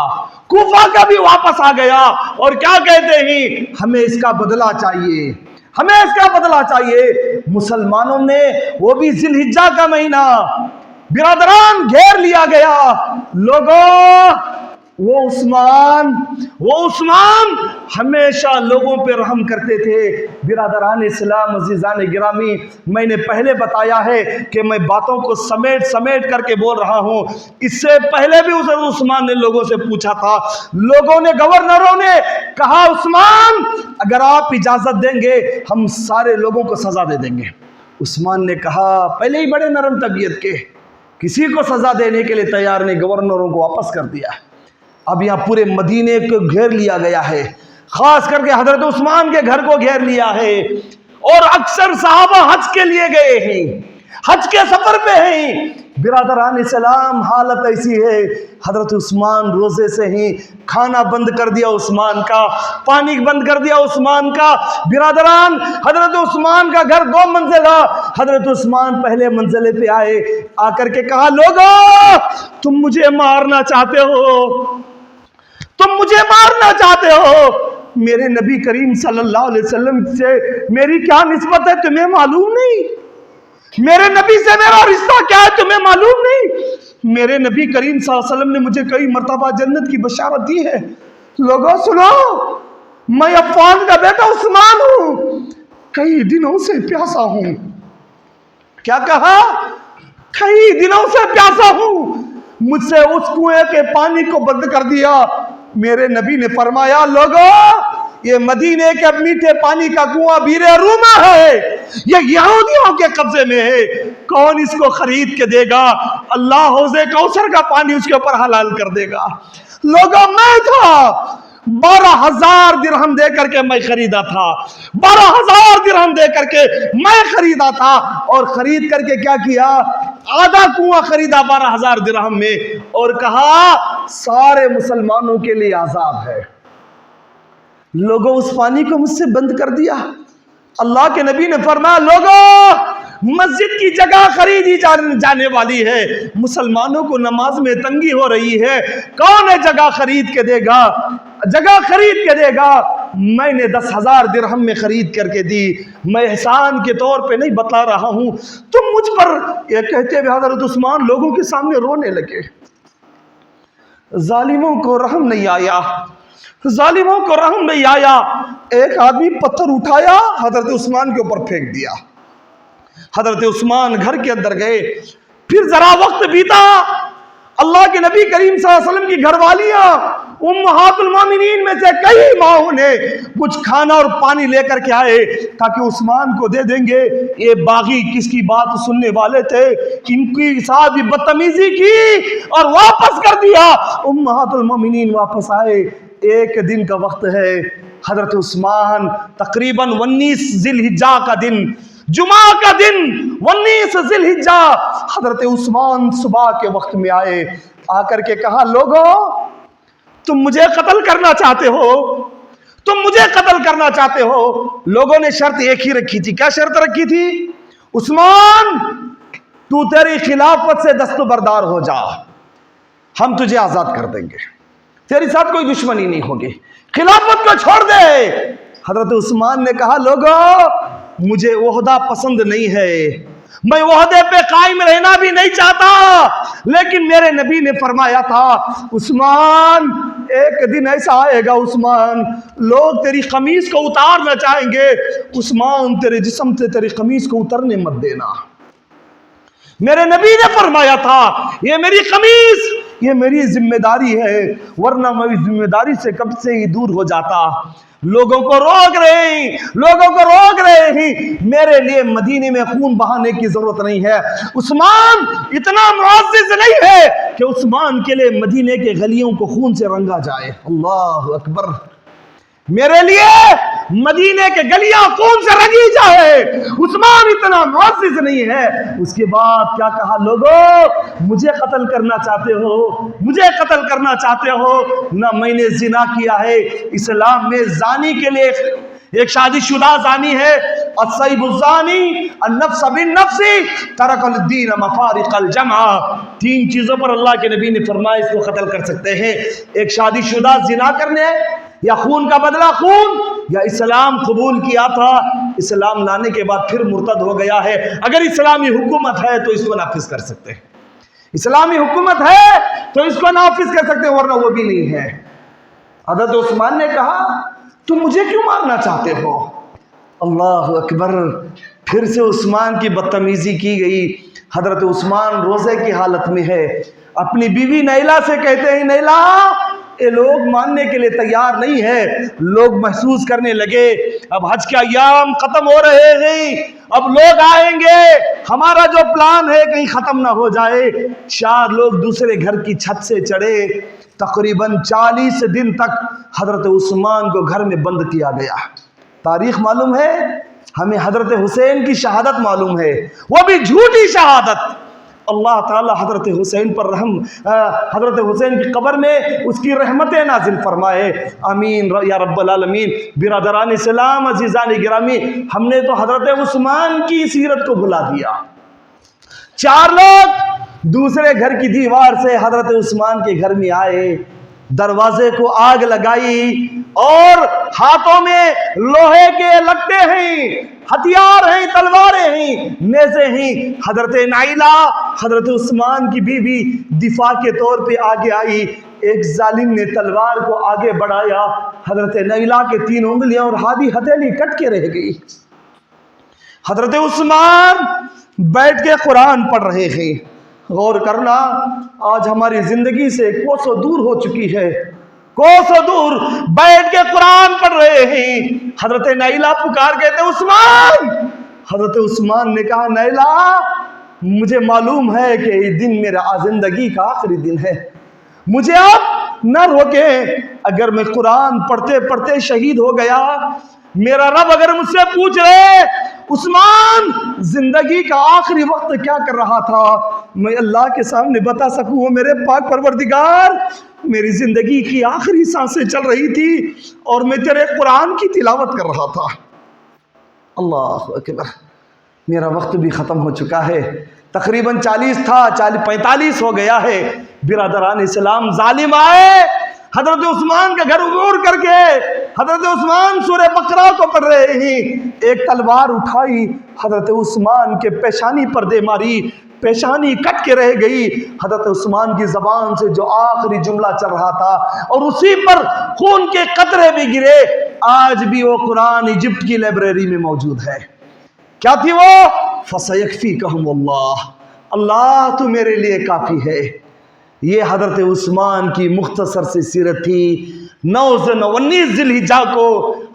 کوفہ کا بھی واپس آ گیا، اور کیا کہتے ہیں، ہمیں اس کا بدلہ چاہیے۔ مسلمانوں نے، وہ بھی ذی الحجہ کا مہینہ، برادران گھیر لیا گیا۔ لوگوں، وہ عثمان ہمیشہ لوگوں پہ رحم کرتے تھے۔ برادران اسلام، عزیزان گرامی، میں نے پہلے بتایا ہے کہ میں باتوں کو سمیٹ کر کے بول رہا ہوں، اس سے پہلے بھی عثمان نے لوگوں سے پوچھا تھا، لوگوں نے، گورنروں نے کہا عثمان اگر آپ اجازت دیں گے ہم سارے لوگوں کو سزا دے دیں گے۔ عثمان نے کہا، پہلے ہی بڑے نرم طبیعت کے، کسی کو سزا دینے کے لیے تیار نہیں، گورنروں کو واپس کر دیا۔ اب یہاں پورے مدینے کو گھیر لیا گیا ہے، خاص کر کے حضرت عثمان کے گھر کو گھیر لیا ہے، اور اکثر صحابہ حج کے لیے گئے ہیں، حج کے سفر پہ ہیں۔ برادران اسلام، حالت ایسی ہے، حضرت عثمان روزے سے ہی کھانا بند کر دیا عثمان کا، پانی بند کر دیا عثمان کا۔ برادران، حضرت عثمان کا گھر 2 منزلہ، حضرت عثمان پہلے منزلے پہ آئے، آ کر کے کہا لوگو تم مجھے مارنا چاہتے ہو، تم مجھے مارنا چاہتے ہو، میرے نبی کریم صلی اللہ علیہ وسلم سے میری کیا نسبت ہے تمہیں معلوم نہیں؟ میرے نبی سے میرا رشتہ کیا ہے تمہیں معلوم نہیں؟ میرے نبی کریم صلی اللہ علیہ وسلم نے مجھے کئی مرتبہ جنت کی بشارت دی ہے۔ لوگوں سنو، میں عفان کا بیٹا عثمان ہوں، کئی دنوں سے پیاسا ہوں۔ کیا کہا؟ کئی دنوں سے پیاسا ہوں، مجھ سے اس کنویں کے پانی کو بند کر دیا۔ میرے نبی نے فرمایا لوگوں یہ مدینے کے میٹھے پانی کا کنواں بیر روما ہے، یہ یہودیوں کے قبضے میں ہے، کون اس کو خرید کے دے گا؟ اللہ حوض کوثر کا پانی اس کے اوپر حلال کر دے گا۔ لوگوں میں تھا 12,000 درہم دے کر کے میں خریدا تھا، 12,000 درہم دے کر کے میں خریدا تھا، اور خرید کر کے کیا کیا؟ آدھا کنواں خریدا 12,000 درہم میں، اور کہا سارے مسلمانوں کے لیے عذاب ہے۔ لوگوں اس پانی کو مجھ سے بند کر دیا۔ اللہ کے نبی نے فرمایا لوگوں مسجد کی جگہ خریدی جانے والی ہے، مسلمانوں کو نماز میں تنگی ہو رہی ہے، کون ہے جگہ خرید کے دے گا؟ جگہ خرید کے دے گا؟ میں نے 10,000 درہم میں خرید کر کے دی، میں احسان کے طور پہ نہیں بتا رہا ہوں، تم مجھ پر، یہ کہتے ہوئے حضرت عثمان لوگوں کے سامنے رونے لگے۔ ظالموں کو رحم نہیں آیا، ظالموں کو رحم نہیں آیا۔ ایک آدمی پتھر اٹھایا، حضرت عثمان کے اوپر پھینک دیا۔ حضرت عثمان گھر کے اندر گئے، پھر ذرا وقت بیتا، اللہ کے نبی کریم صلی اللہ علیہ وسلم کی گھر والیاں امہات المومنین میں سے کئی ماؤں نے کچھ کھانا اور پانی لے کر کے آئے تاکہ عثمان کو دے دیں گے۔ یہ باغی کس کی بات سننے والے تھے، ان کی ساتھ بدتمیزی کی اور واپس کر دیا۔ امہات المومنین واپس آئے، ایک دن کا وقت ہے، حضرت عثمان تقریباً 19 ذی الحجہ کا دن، جمعہ کا دن 19 ذی الحجہ، حضرت عثمان صبح کے وقت میں آئے، آ کر کے کہا لوگوں تم مجھے قتل کرنا چاہتے ہو، تم مجھے قتل کرنا چاہتے ہو۔ لوگوں نے شرط ایک ہی رکھی تھی، کیا شرط رکھی تھی؟ عثمان تو تیری خلافت سے دستبردار ہو جا، ہم تجھے آزاد کر دیں گے، تیری ساتھ کوئی دشمنی نہیں ہوگی، خلافت کو چھوڑ دے۔ حضرت عثمان نے کہا لوگوں مجھے عہدہ پسند نہیں ہے، میں عہدے پہ قائم رہنا بھی نہیں چاہتا، لیکن میرے نبی نے فرمایا تھا عثمان ایک دن ایسا آئے گا عثمان لوگ تیری قمیص کو اتارنا چاہیں گے، عثمان تیرے جسم سے تیری قمیص کو اترنے مت دینا۔ میرے نبی نے فرمایا تھا یہ میری قمیص، یہ میری ذمہ داری ہے، ورنہ میں اس ذمہ داری سے کب سے ہی دور ہو جاتا۔ لوگوں کو روک رہے ہیں، لوگوں کو روک رہے ہیں، میرے لیے مدینے میں خون بہانے کی ضرورت نہیں ہے۔ عثمان اتنا معزز نہیں ہے کہ عثمان کے لیے مدینے کے گلیوں کو خون سے رنگا جائے۔ اللہ اکبر، میرے لیے مدینے کے گلیاں خون سے رنگی جائے، عثمان اتنا معزز نہیں ہے۔ اس کے بعد کیا کہا لوگوں مجھے قتل کرنا چاہتے ہو، مجھے قتل کرنا چاہتے ہو، نہ میں نے زنا کیا ہے، اسلام میں زانی کے لیے ایک شادی شدہ زانی ہے السیب الزانی النفس بالنفس ترک الدین مفارق الجمع، 3 چیزوں پر اللہ کے نبی نے فرمایا اس کو قتل کر سکتے ہیں، ایک شادی شدہ زنا کرنے، یا خون کا بدلہ خون، یا اسلام قبول کیا تھا اسلام لانے کے بعد پھر مرتد ہو گیا ہے۔ اگر اسلامی حکومت ہے تو اس کو نافذ کر سکتے ہیں، اسلامی حکومت ہے تو اس کو نافذ کر سکتے ہیں، ورنہ وہ بھی نہیں ہے۔ حضرت عثمان نے کہا تم مجھے کیوں مارنا چاہتے ہو؟ اللہ اکبر، پھر سے عثمان کی بدتمیزی کی گئی۔ حضرت عثمان روزے کی حالت میں ہے، اپنی بیوی نیلا سے کہتے ہیں نیلا یہ لوگ ماننے کے لیے تیار نہیں ہے۔ لوگ محسوس کرنے لگے اب حج کے ایام ختم ہو رہے ہیں، اب لوگ آئیں گے، ہمارا جو پلان ہے کہیں ختم نہ ہو جائے۔ 4 لوگ دوسرے گھر کی چھت سے چڑھے، تقریباً 40 دن تک حضرت عثمان کو گھر میں بند کیا گیا۔ تاریخ معلوم ہے ہمیں، حضرت حسین کی شہادت معلوم ہے، وہ بھی جھوٹی شہادت۔ اللہ تعالی حضرت حسین پر حضرت حسین کی قبر میں اس کی رحمتیں نازل فرمائے، آمین یا رب العالمین۔ برادران اسلام، عزیزان گرامی، ہم نے تو حضرت عثمان کی سیرت کو بھلا دیا۔ 4 لوگ دوسرے گھر کی دیوار سے حضرت عثمان کے گھر میں آئے، دروازے کو آگ لگائی اور ہاتھوں میں لوہے کے لٹے ہیں، ہتھیار ہیں، تلواریں ہیں، نیزے ہیں۔ حضرت نائلہ حضرت عثمان کی بیوی دفاع کے طور پہ آگے آئی، ایک ظالم نے تلوار کو آگے بڑھایا، حضرت نائلہ کے 3 انگلیاں اور ہاتھی ہتھیلی کٹ کے رہ گئی۔ حضرت عثمان بیٹھ کے قرآن پڑھ رہے ہیں۔ غور کرنا، آج ہماری زندگی سے کوسوں دور ہو چکی ہے، کوسوں دور بیٹھ کے قرآن پڑھ رہے ہیں۔ حضرت نائلہ پکار کہتے ہیں عثمان۔ حضرت عثمان نے کہا نائلہ مجھے معلوم ہے کہ یہ دن میرا زندگی کا آخری دن ہے، مجھے اب نہ روکے، اگر میں قرآن پڑھتے پڑھتے شہید ہو گیا، میرا رب اگر مجھ سے پوچھ رہے عثمان زندگی کا آخری وقت کیا کر رہا تھا، میں اللہ کے سامنے بتا سکوں وہ میرے پاک پروردگار میری زندگی کی آخری سانسیں چل رہی تھی اور میں تیرے قرآن کی تلاوت کر رہا تھا۔ اللہ اکبر، میرا وقت بھی ختم ہو چکا ہے، تقریباً 40 تھا، 45 ہو گیا ہے۔ برادران اسلام، ظالم آئے، حضرت عثمان کا گھر عبور کر کے حضرت عثمان سورہ بقرہ کو پڑھ رہے ہیں، ایک تلوار اٹھائی، حضرت عثمان کے پیشانی پر دے ماری، پیشانی کٹ کے رہ گئی۔ حضرت عثمان کی زبان سے جو آخری جملہ چل رہا تھا اور اسی پر خون کے قطرے بھی گرے، آج بھی وہ قرآن ایجپٹ کی لائبریری میں موجود ہے۔ کیا تھی وہ؟ فَسَيَكْفِيكَهُمُ اللَّهُ، اللہ تو میرے لیے کافی ہے۔ یہ حضرت عثمان کی مختصر سی سیرت تھی۔ 19 ذی الحجہ کو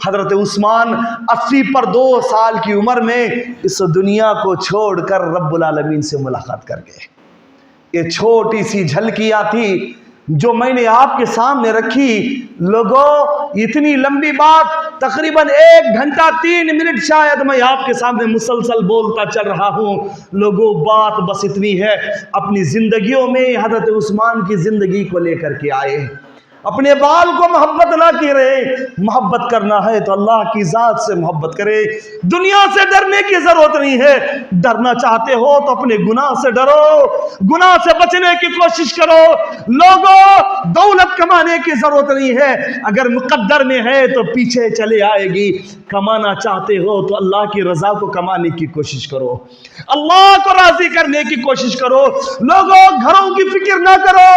حضرت عثمان 80 پر 2 سال کی عمر میں اس دنیا کو چھوڑ کر رب العالمین سے ملاقات کر گئے۔ یہ چھوٹی سی جھلکیاں تھی جو میں نے آپ کے سامنے رکھی۔ لوگوں، اتنی لمبی بات، تقریباً 1 گھنٹہ 3 منٹ شاید میں آپ کے سامنے مسلسل بولتا چل رہا ہوں۔ لوگوں، بات بس اتنی ہے، اپنی زندگیوں میں حضرت عثمان کی زندگی کو لے کر کے آئے۔ اپنے بال کو محبت نہ کرے، محبت کرنا ہے تو اللہ کی ذات سے محبت کرے۔ دنیا سے ڈرنے کی ضرورت نہیں ہے، ڈرنا چاہتے ہو تو اپنے گناہ سے ڈرو، گناہ سے بچنے کی کوشش کرو۔ لوگوں، دولت کمانے کی ضرورت نہیں ہے، اگر مقدر میں ہے تو پیچھے چلے آئے گی۔ کمانا چاہتے ہو تو اللہ کی رضا کو کمانے کی کوشش کرو، اللہ کو راضی کرنے کی کوشش کرو۔ لوگوں، گھروں کی فکر نہ کرو،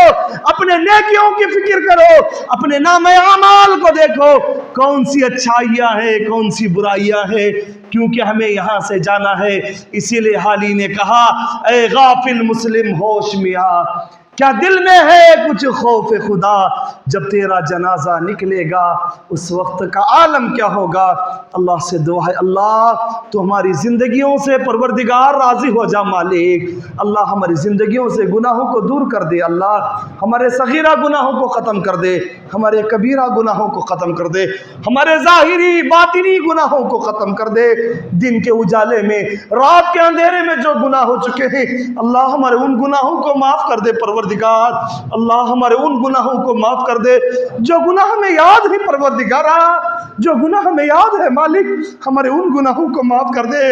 اپنے نیکیوں کی فکر کرو، اپنے نام اعمال کو دیکھو، کون سی اچھائیاں ہیں، کون سی برائیاں ہیں، کیونکہ ہمیں یہاں سے جانا ہے۔ اسی لیے حالی نے کہا اے غافل مسلم ہوش میں آ، کیا دل میں ہے کچھ خوف خدا، جب تیرا جنازہ نکلے گا اس وقت کا عالم کیا ہوگا۔ اللہ سے دعا ہے اللہ تو ہماری زندگیوں سے پروردگار راضی ہو جا مالک، اللہ ہماری زندگیوں سے گناہوں کو دور کر دے، اللہ ہمارے صغیرہ گناہوں کو ختم کر دے، ہمارے کبیرہ گناہوں کو ختم کر دے، ہمارے ظاہری باطنی گناہوں کو ختم کر دے۔ دن کے اجالے میں، رات کے اندھیرے میں جو گناہ ہو چکے ہیں اللہ ہمارے ان گناہوں کو معاف کر دے پروردگار، اللہ ہمارے ان گناہوں کو معاف کر دے جو گناہ ہمیں یاد ہے پروردگارا، جو گناہ ہمیں یاد ہے مالک، ہمارے ان گناہوں کو معاف کر دے،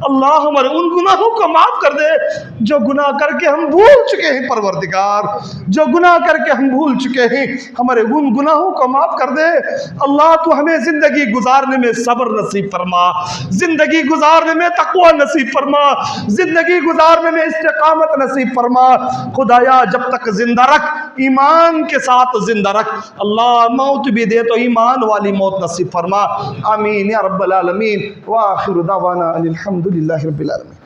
اللہ ہمارے ان گناہوں کو معاف کر دے جو گناہ کر کے ہم بھول چکے ہیں پروردگار، جو گناہ کر کے ہم بھول چکے ہیں، ہمارے ان گناہوں کو معاف کر دے۔ اللہ تو ہمیں زندگی گزارنے میں صبر نصیب فرما، زندگی گزارنے میں تقوی نصیب فرما، زندگی گزارنے میں استقامت نصیب فرما۔ خدایا جب تک زندہ رکھ، ایمان کے ساتھ زندہ رکھ، اللہ موت بھی دے تو ایمان والی موت نصیب فرما، آمین یا رب العالمین۔ وآخر دعوانا الحمدللہ رب العالمین۔